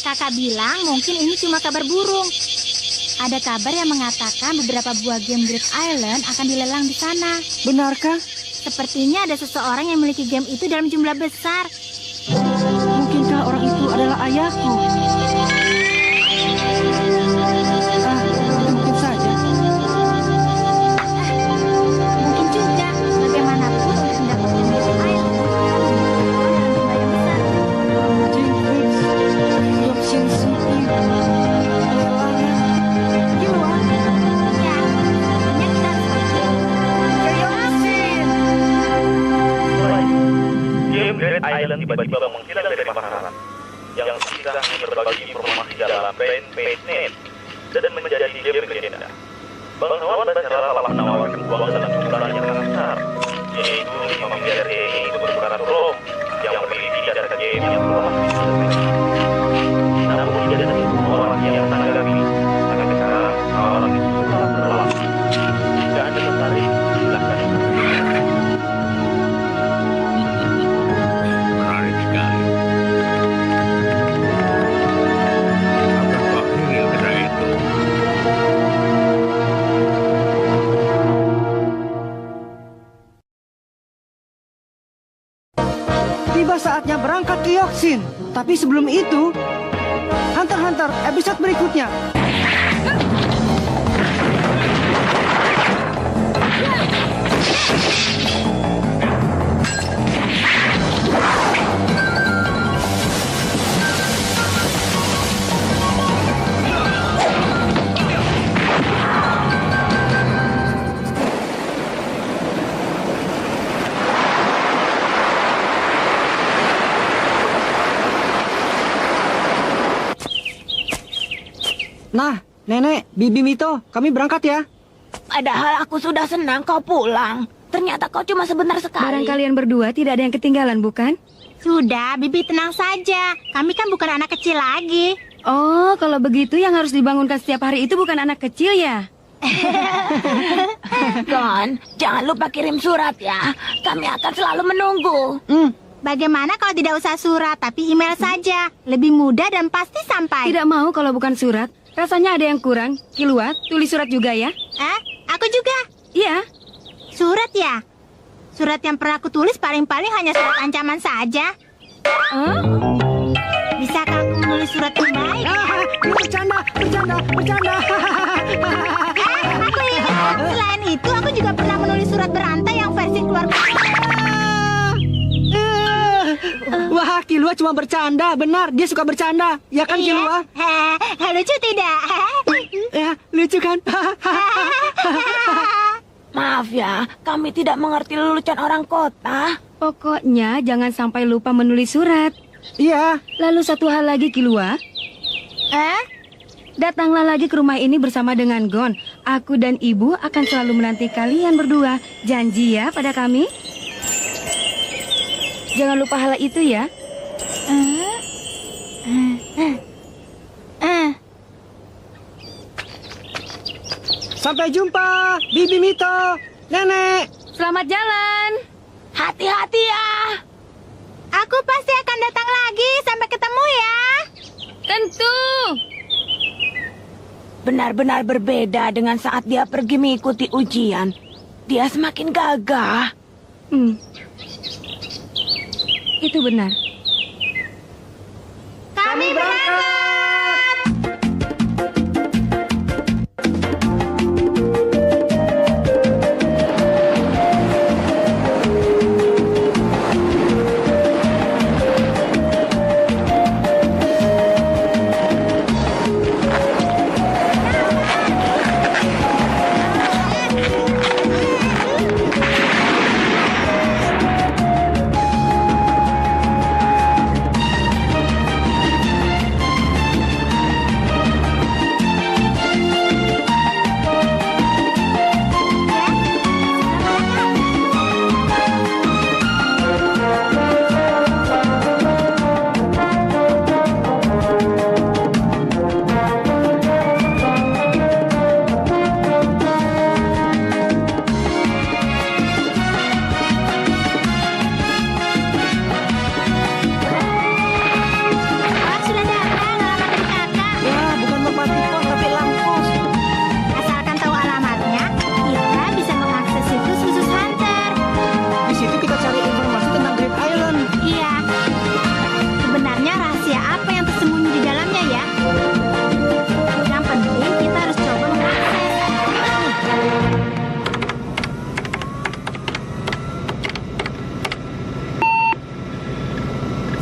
Kakak bilang mungkin ini cuma kabar burung. Ada kabar yang mengatakan beberapa buah game Great Island akan dilelang di sana. Benarkah? Sepertinya ada seseorang yang memiliki game itu dalam jumlah besar. Mungkinkah orang itu adalah ayahku? Mungkin saja. Mungkin juga. Bagaimanapun untuk mendapatkan Great Island dalam jumlah yang besar. Dioksin City. Great Island tiba-tiba menghilang dari pasaran. Yang sisa hanya berbagi informasi dalam fanpage.net dan menjadi game legenda. Bangsawan berencana telah menawarkan uang dalam jumlah yang sangat besar, yaitu 5 miliar DE untuk beberapa ROM yang memiliki data game yang telah diselesaikan. Namun tidak ada semua orang yang menanggapi. Maka sekarang orang itu telah berlalu. Jika Anda tertarik, silakan. Menarik sekali. Apakah real kedai itu? Tiba saatnya berangkat ke Yoksin. Tapi sebelum itu, Hunter x Hunter episode berikutnya. Nah, Nenek, Bibi Mito, kami berangkat ya. Padahal aku sudah senang kau pulang. Ternyata kau cuma sebentar sekali. Barang kalian berdua tidak ada yang ketinggalan, bukan? Sudah, Bibi tenang saja. Kami kan bukan anak kecil lagi. Oh, kalau begitu yang harus dibangunkan setiap hari itu bukan anak kecil ya? Gon, jangan lupa kirim surat ya. Kami akan selalu menunggu. Bagaimana kalau tidak usah surat, tapi email saja? Lebih mudah dan pasti sampai. Tidak mau kalau bukan surat. Rasanya ada yang kurang. Kilua, tulis surat juga ya? Aku juga. Iya. Surat ya? Surat yang pernah aku tulis paling-paling hanya surat ancaman saja. Bisakah aku menulis surat yang baik? Bercanda. Aku ingat. Selain itu, aku juga pernah menulis surat berantai yang versi keluarga. Wah, Kilua cuma bercanda. Benar, dia suka bercanda. Ya kan, Kilua? Lucu tidak? Ya, lucu kan? Maaf ya, kami tidak mengerti lelucon orang kota. Pokoknya jangan sampai lupa menulis surat. Iya. Lalu satu hal lagi, Kilua. Datanglah lagi ke rumah ini bersama dengan Gon. Aku dan Ibu akan selalu menanti kalian berdua. Janji ya pada kami? Jangan lupa hal itu ya. Sampai jumpa, Bibi Mito, Nenek. Selamat jalan. Hati-hati ya. Aku pasti akan datang lagi. Sampai ketemu ya. Tentu. Benar-benar berbeda dengan saat dia pergi mengikuti ujian. Dia semakin gagah. Itu benar. Kami berangkat.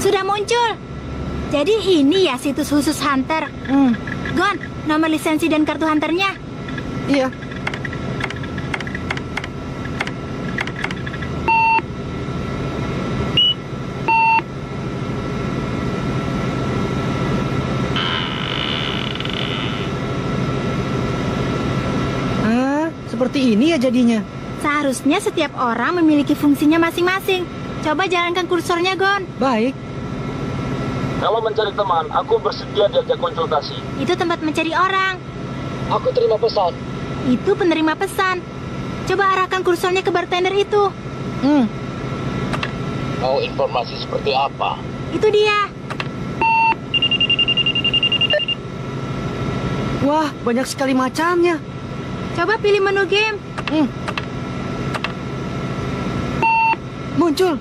Sudah muncul. Jadi ini ya situs khusus Hunter. Gon, nomor lisensi dan kartu Hunternya. Iya. Seperti ini ya jadinya. Seharusnya setiap orang memiliki fungsinya masing-masing. Coba jalankan kursornya, Gon. Baik. Kalau mencari teman, aku bersedia diajak konsultasi. Itu tempat mencari orang. Aku terima pesan. Itu penerima pesan. Coba arahkan kursornya ke bartender itu. Mau informasi seperti apa? Itu dia. Wah, banyak sekali macamnya. Coba pilih menu game. Muncul.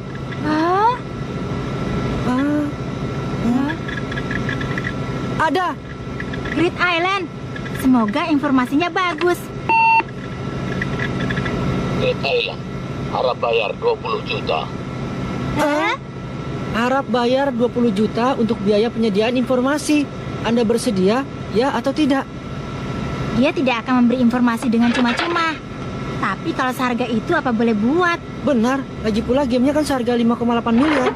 Ada. Great Island. Semoga informasinya bagus. Great Island. Harap bayar 20 juta. Harap bayar 20 juta untuk biaya penyediaan informasi. Anda bersedia, ya atau tidak? Dia tidak akan memberi informasi dengan cuma-cuma. Tapi kalau seharga itu apa boleh buat? Benar, lagi pula gamenya kan seharga 5,8 miliar.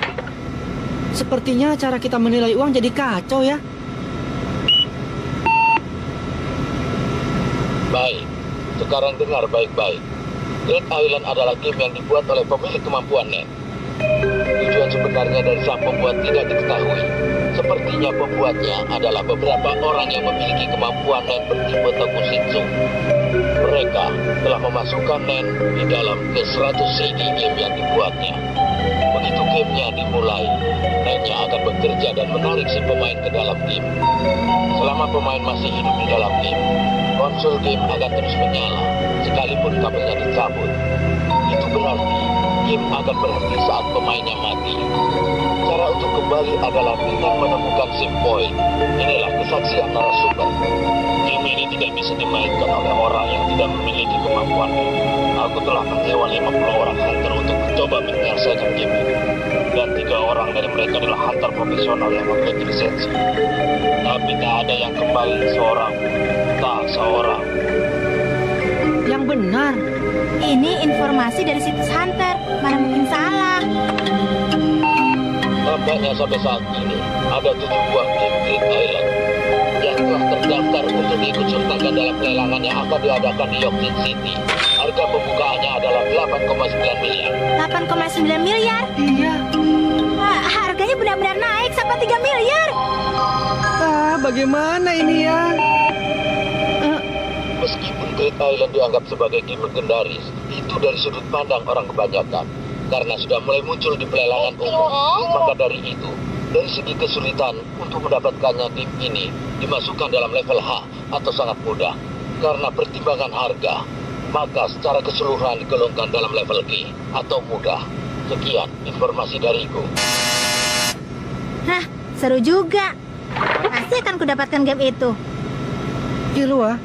Sepertinya cara kita menilai uang jadi kacau ya. Sekarang dengar baik-baik. Great Island adalah game yang dibuat oleh pemilik kemampuan Nen. Tujuan sebenarnya dari sang pembuat tidak diketahui. Sepertinya pembuatnya adalah beberapa orang yang memiliki kemampuan Nen bertipe Tokusatsu. Mereka telah memasukkan Nen di dalam ke 100 CD game yang dibuatnya. Begitu gamenya dimulai, Nennya akan bekerja dan menarik si pemain ke dalam game. Selama pemain masih hidup di dalam game, konsol game akan terus menyala, sekalipun kabelnya dicabut. Itu berarti game akan berhenti saat pemainnya mati. Cara untuk kembali adalah dengan menemukan save point. Inilah kesaksian narasumber. Game ini tidak bisa dimainkan oleh orang yang tidak memiliki kemampuan. Aku telah menyewa 50 orang hunter untuk mencoba menyelesaikan game ini. Dan 3 orang dari mereka adalah hunter profesional yang memiliki lisensi. Tapi tak ada yang kembali seorang. Tak seorang. Yang benar. Ini informasi dari situs Hunter. Mana mungkin salah. Tampaknya sampai saat ini ada 7 buah game Great Island yang telah terdaftar untuk diikut sertakan dalam pelelangan yang akan diadakan di Yorktown City. Harga pembukaannya adalah 8,9 miliar. 8,9 miliar? Iya. Harganya benar-benar naik sampai 3 miliar. Bagaimana ini ya? Meskipun Great Island dianggap sebagai game legendaris, itu dari sudut pandang orang kebanyakan. Karena sudah mulai muncul di pelelangan umum. Maka dari itu, dari segi kesulitan untuk mendapatkannya game ini dimasukkan dalam level H atau sangat mudah. Karena pertimbangan harga, maka secara keseluruhan digolongkan dalam level G atau mudah. Sekian informasi dariku. Hah, seru juga. Pasti akan kudapatkan game itu. Killua,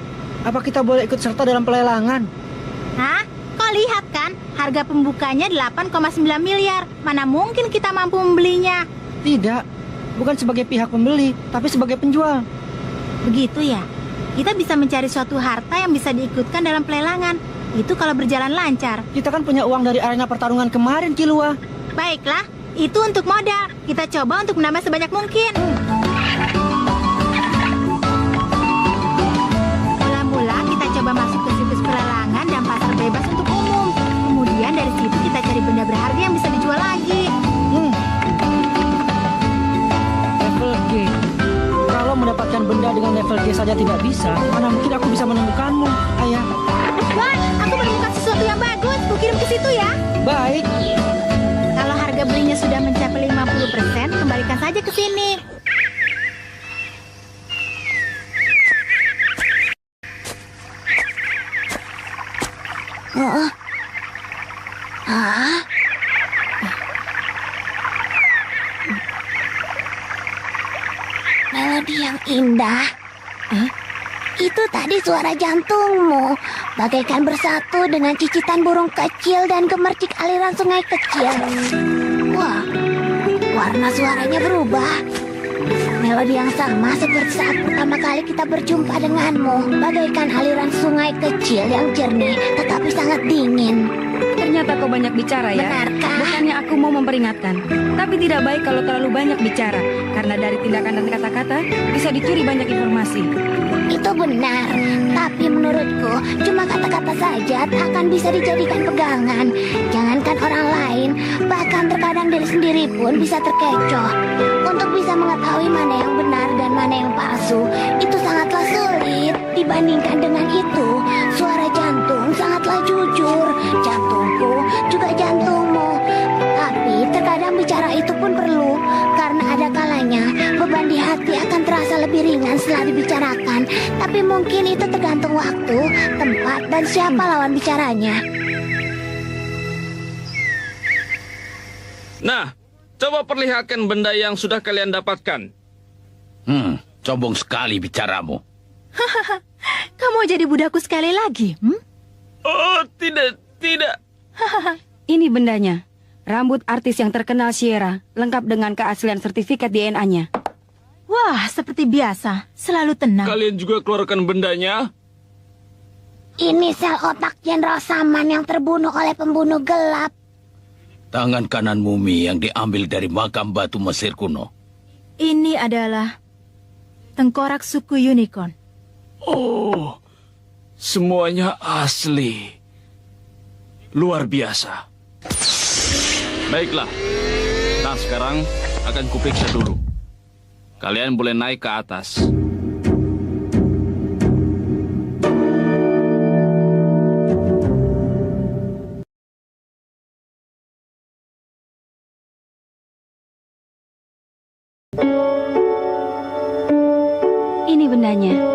apa kita boleh ikut serta dalam pelelangan? Hah? Kau lihat kan, harga pembukanya 8,9 miliar. Mana mungkin kita mampu membelinya? Tidak, bukan sebagai pihak pembeli, tapi sebagai penjual. Begitu ya? Kita bisa mencari suatu harta yang bisa diikutkan dalam pelelangan. Itu kalau berjalan lancar. Kita kan punya uang dari arena pertarungan kemarin, Killua. Baiklah, itu untuk modal. Kita coba untuk menambah sebanyak mungkin. Mula-mula kita coba masuk ke situs pelelangan dan pasar bebas untuk umum. Kemudian dari situ kita cari benda berharga yang bisa dijual lagi. Level G. Kalau mendapatkan benda dengan level G saja tidak bisa, mana mungkin aku bisa menemukanmu, Ayah. Wah, aku menemukan sesuatu yang bagus. Kukirim ke situ ya. Baik. Kalau harga belinya sudah mencapai 50%, kembalikan saja ke sini. Melodi yang indah. Itu tadi suara jantungmu, bagaikan bersatu dengan cicitan burung kecil dan gemercik aliran sungai kecil. Wah, warna suaranya berubah. Melodi yang sama seperti saat pertama kali kita berjumpa denganmu, bagaikan aliran sungai kecil yang jernih tetapi sangat dingin. Ternyata kau banyak bicara ya. Benarkah? Bukannya aku mau memperingatkan, tapi tidak baik kalau terlalu banyak bicara, karena dari tindakan dan kata-kata bisa dicuri banyak informasi. Itu benar, tapi menurutku cuma kata-kata saja tak akan bisa dijadikan pegangan. Jangankan orang lain, bahkan terkadang diri sendiri pun bisa terkecoh. Untuk bisa mengetahui mana yang benar dan mana yang palsu, itu sangatlah sulit. Dibandingkan dengan itu, suara jantung sangatlah jujur. Jantungku juga jantungmu. Tapi terkadang bicara itu pun perlu, karena ada kalanya beban di hati akan terasa lebih ringan setelah dibicarakan. Tapi mungkin itu tergantung waktu, tempat, dan siapa lawan bicaranya. Nah, coba perlihatkan benda yang sudah kalian dapatkan. Sombong sekali bicaramu. Kamu jadi budakku sekali lagi, Oh, tidak. Ini bendanya. Rambut artis yang terkenal Sierra, lengkap dengan keaslian sertifikat DNA-nya. Wah, seperti biasa, selalu tenang. Kalian juga keluarkan bendanya? Ini sel otak Jenderal Saman yang terbunuh oleh pembunuh gelap. Tangan kanan mumi yang diambil dari makam batu Mesir kuno. Ini adalah tengkorak suku unicorn. Oh, Semuanya asli. Luar biasa. Baiklah. Nah, sekarang akan kuperiksa dulu. Kalian boleh naik ke atas. Ini bendanya.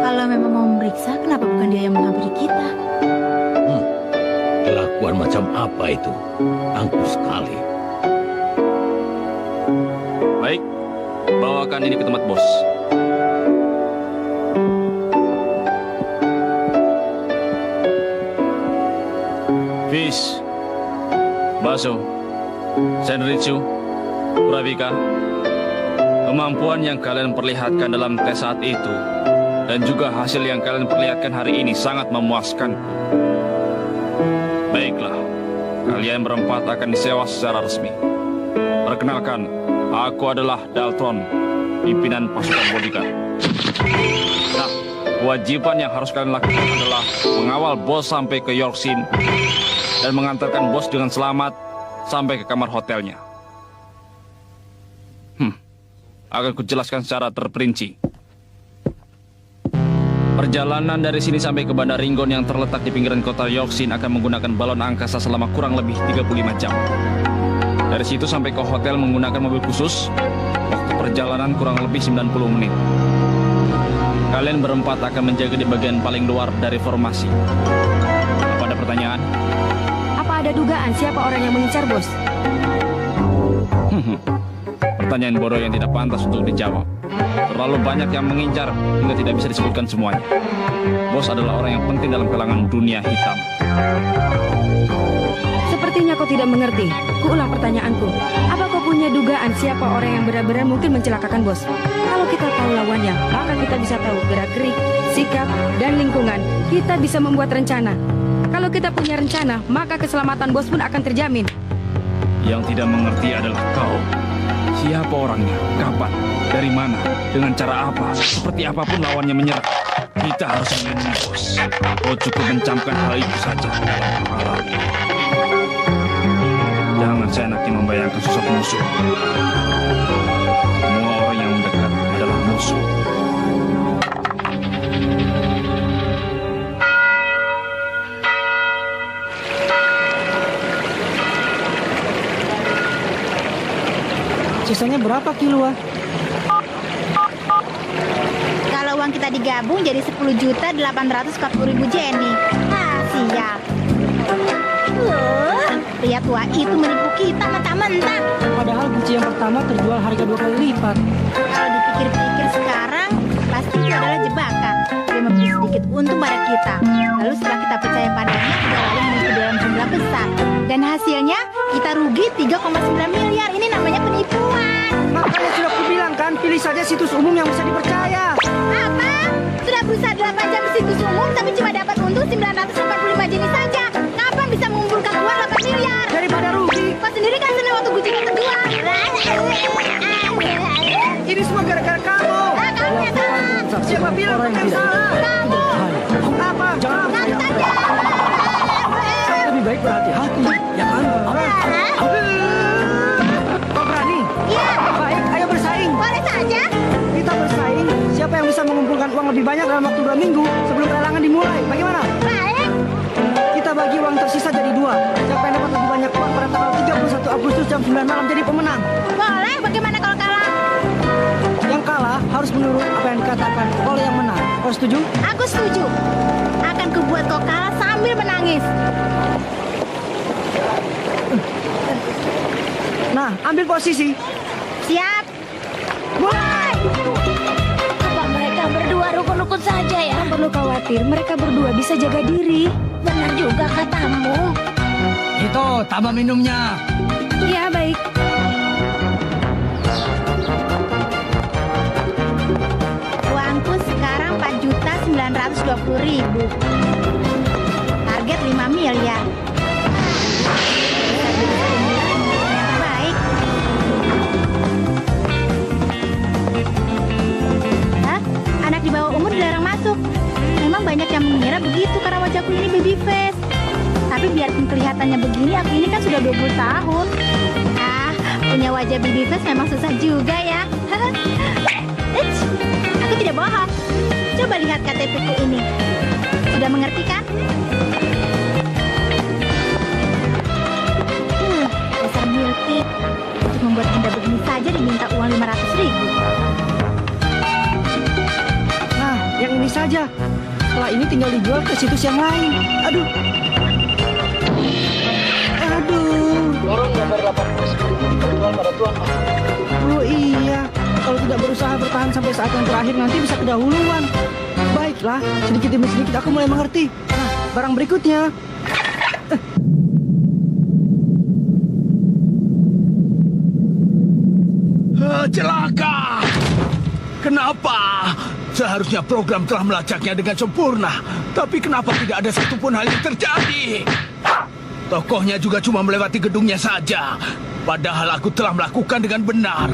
Kalau memang mau memeriksa, kenapa bukan dia yang menghampiri kita? Kelakuan macam apa itu? Angkuh sekali. Baik, bawakan ini ke tempat bos. Fish, Baso, Senritsu, Puravika, kemampuan yang kalian perlihatkan dalam tes saat itu dan juga hasil yang kalian perlihatkan hari ini sangat memuaskan. Baiklah, kalian berempat akan disewa secara resmi. Perkenalkan, aku adalah Dalton, pimpinan pasukan bodyguard. Nah, kewajiban yang harus kalian lakukan adalah mengawal bos sampai ke Yorkshire dan mengantarkan bos dengan selamat sampai ke kamar hotelnya. Akan kujelaskan secara terperinci. Perjalanan dari sini sampai ke Bandar Ringgon yang terletak di pinggiran kota Yorkshire akan menggunakan balon angkasa selama kurang lebih 35 jam. Dari situ sampai ke hotel menggunakan mobil khusus, waktu perjalanan kurang lebih 90 menit. Kalian berempat akan menjaga di bagian paling luar dari formasi. Apa ada pertanyaan? Apa ada dugaan siapa orang yang mengincar bos? Pertanyaan bodoh yang tidak pantas untuk dijawab. Terlalu banyak yang mengincar hingga tidak bisa disebutkan semuanya. Bos adalah orang yang penting dalam kalangan dunia hitam. Sepertinya kau tidak mengerti. Kuulang pertanyaanku. Apa kau punya dugaan siapa orang yang benar-benar mungkin mencelakakan bos? Kalau kita tahu lawannya, maka kita bisa tahu gerak-gerik, sikap, dan lingkungan. Kita bisa membuat rencana. Kalau kita punya rencana, maka keselamatan bos pun akan terjamin. Yang tidak mengerti adalah kau. Siapa orangnya? Kapan? Dari mana? Dengan cara apa? Seperti apapun lawannya menyerah. Kita harus melindungi bos. Kau cukup mencamkan hal itu saja dalam kepalamu. Jangan seenaknya membayangkan sosok musuh. Semua orang yang mendekat adalah musuh. Sisanya berapa kilo? Kalau uang kita digabung jadi 10.840.000 jenny. Sial. Pria tua itu menipu kita mentah-mentah. Padahal biji yang pertama terjual harga 2 kali lipat. Kalau dipikir-pikir sekarang, pasti itu adalah jebakan. Dia memberi sedikit untung pada kita. Lalu setelah kita percaya padanya, dia lalu menipu dalam jumlah besar. Dan hasilnya, kita rugi 3,9 miliar. Ini namanya penipuan. Makanya sudah kubilang kan, pilih saja situs umum yang bisa dipercaya. Apa? Sudah berusaha 8 jam di situs umum, tapi cuma dapat untung 945 jenis saja. Kapan bisa mengumpulkan uang 8 miliar? Daripada rugi. Kau sendiri kan senang waktu kucing yang kedua. Ini semua gara-gara kamu. Kamu yang salah. Siapa bilang kamu yang salah? Kamu. Apa? Jangan. Lebih baik berhati-hati, ya kan? Kau berani? Iya. Baik, ayo bersaing. Boleh saja. Kita bersaing. Siapa yang bisa mengumpulkan uang lebih banyak dalam waktu 2 minggu sebelum lelangan dimulai? Bagaimana? Baik. Kita bagi uang tersisa jadi 2. Siapa yang dapat lebih banyak uang pada tanggal 31 Agustus jam 9 malam jadi pemenang. Boleh. Bagaimana kalau kalah? Yang kalah harus menurut apa yang dikatakan oleh yang menang. Kau setuju? Aku setuju. Akan kubuat kau kalah sambil menangis. Nah, ambil posisi. Siap. Mulai. Apa mereka berdua rukun-rukun saja ya? Tak perlu khawatir, mereka berdua bisa jaga diri. Benar juga katamu. Itu, tambah minumnya. Iya, baik. Uangku sekarang 4.920.000. Target 5 miliar. Baik. di bawah umur dilarang masuk. Memang banyak yang mengira begitu karena wajahku ini baby face. Tapi biarpun kelihatannya begini, aku ini kan sudah 20 tahun. Punya wajah baby face memang susah juga ya. Eits, aku tidak bohong. Coba lihat KTP-ku ini. Sudah mengerti kan? Dasar Milky. Untuk membuat Anda begini saja diminta uang 500.000. Nah, yang ini saja. Setelah ini tinggal dijual ke situs yang lain. Aduh. Lorong nomor 89 dijual pada Tuan A. Oh iya, kalau tidak berusaha bertahan sampai saat yang terakhir nanti bisa kedahuluan. Baiklah, sedikit demi sedikit aku mulai mengerti. Nah, barang berikutnya. Celaka! Kenapa? Seharusnya program telah melacaknya dengan sempurna. Tapi kenapa tidak ada satupun hal yang terjadi? Tokohnya juga cuma melewati gedungnya saja. Padahal aku telah melakukan dengan benar.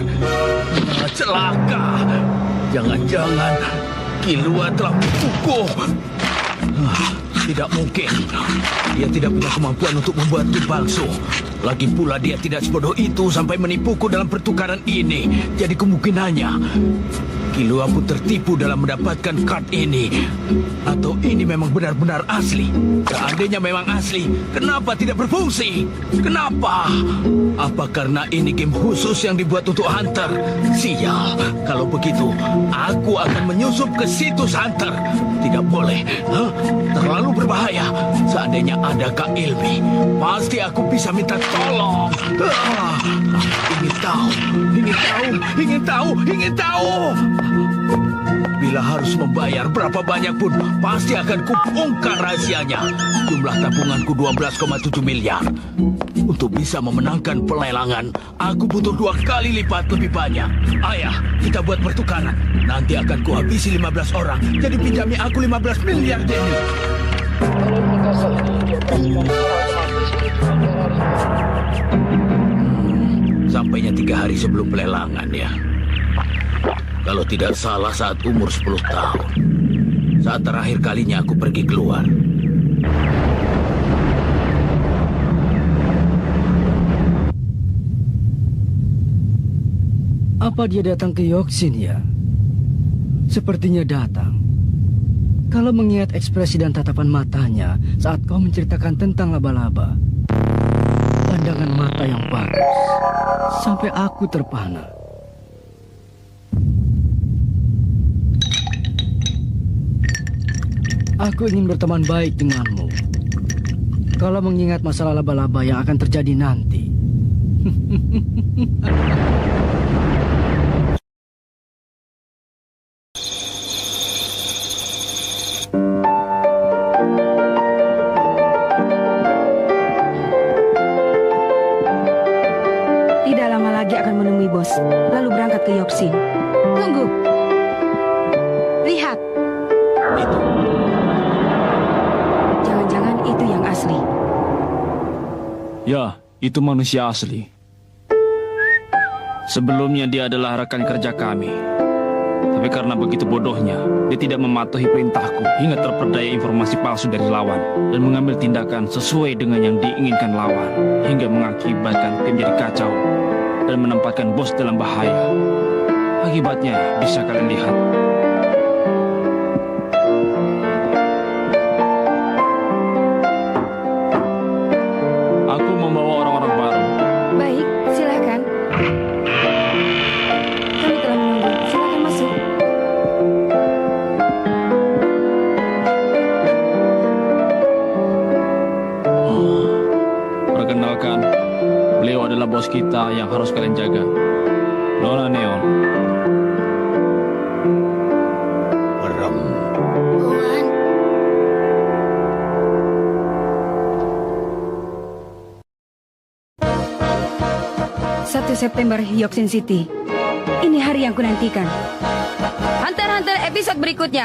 Celaka! Jangan-jangan Killua telah menipuku. Tidak mungkin. Dia tidak punya kemampuan untuk membuat tim palsu. Lagi pula dia tidak sebodoh itu sampai menipuku dalam pertukaran ini. Jadi kemungkinannya Killua pun tertipu dalam mendapatkan card ini. Atau ini memang benar-benar asli. Seandainya memang asli, kenapa tidak berfungsi? Kenapa? Apa karena ini game khusus yang dibuat untuk Hunter? Sial, kalau begitu aku akan menyusup ke situs Hunter. Tidak boleh, terlalu berbahaya. Seandainya ada Kak Ilmi, pasti aku bisa minta tolong. Ingin tahu. Bila harus membayar berapa banyak pun, pasti akan kubongkar rahasianya. Jumlah tabunganku 12,7 miliar. Untuk bisa memenangkan pelelangan, aku butuh 2 kali lipat lebih banyak. Ayah, kita buat pertukaran. Nanti akan kuhabisi 15 orang. Jadi pinjami aku 15 miliar Jenny. Balon angkasa ini dioperasikan otomatis di Ferrari. Sampainya 3 hari sebelum pelelangan ya. Kalau tidak salah saat umur 10 tahun. Saat terakhir kalinya aku pergi keluar. Apa dia datang ke Yoksin ya? Sepertinya datang. Kalau mengingat ekspresi dan tatapan matanya saat kau menceritakan tentang laba-laba. Pandangan mata yang bagus. Sampai aku terpana. Aku ingin berteman baik denganmu. Kalau mengingat masalah laba-laba yang akan terjadi nanti. Tidak lama lagi akan menemui bos, lalu berangkat ke Yoksin. Tunggu. Lihat. Itu. Jangan-jangan itu yang asli. Ya, itu manusia asli. Sebelumnya dia adalah rekan kerja kami. Tapi karena begitu bodohnya, dia tidak mematuhi perintahku hingga terperdaya informasi palsu dari lawan dan mengambil tindakan sesuai dengan yang diinginkan lawan hingga mengakibatkan tim jadi kacau dan menempatkan bos dalam bahaya. Akibatnya bisa kalian lihat. Aku membawa orang-orang baru. Baik, silakan. Kami telah menunggu. Silakan masuk. Perkenalkan, beliau adalah bos kita yang harus kalian jaga. Nona Neon. Merem. 1 September Yoksin City. Ini hari yang kunantikan. Hunter episode berikutnya.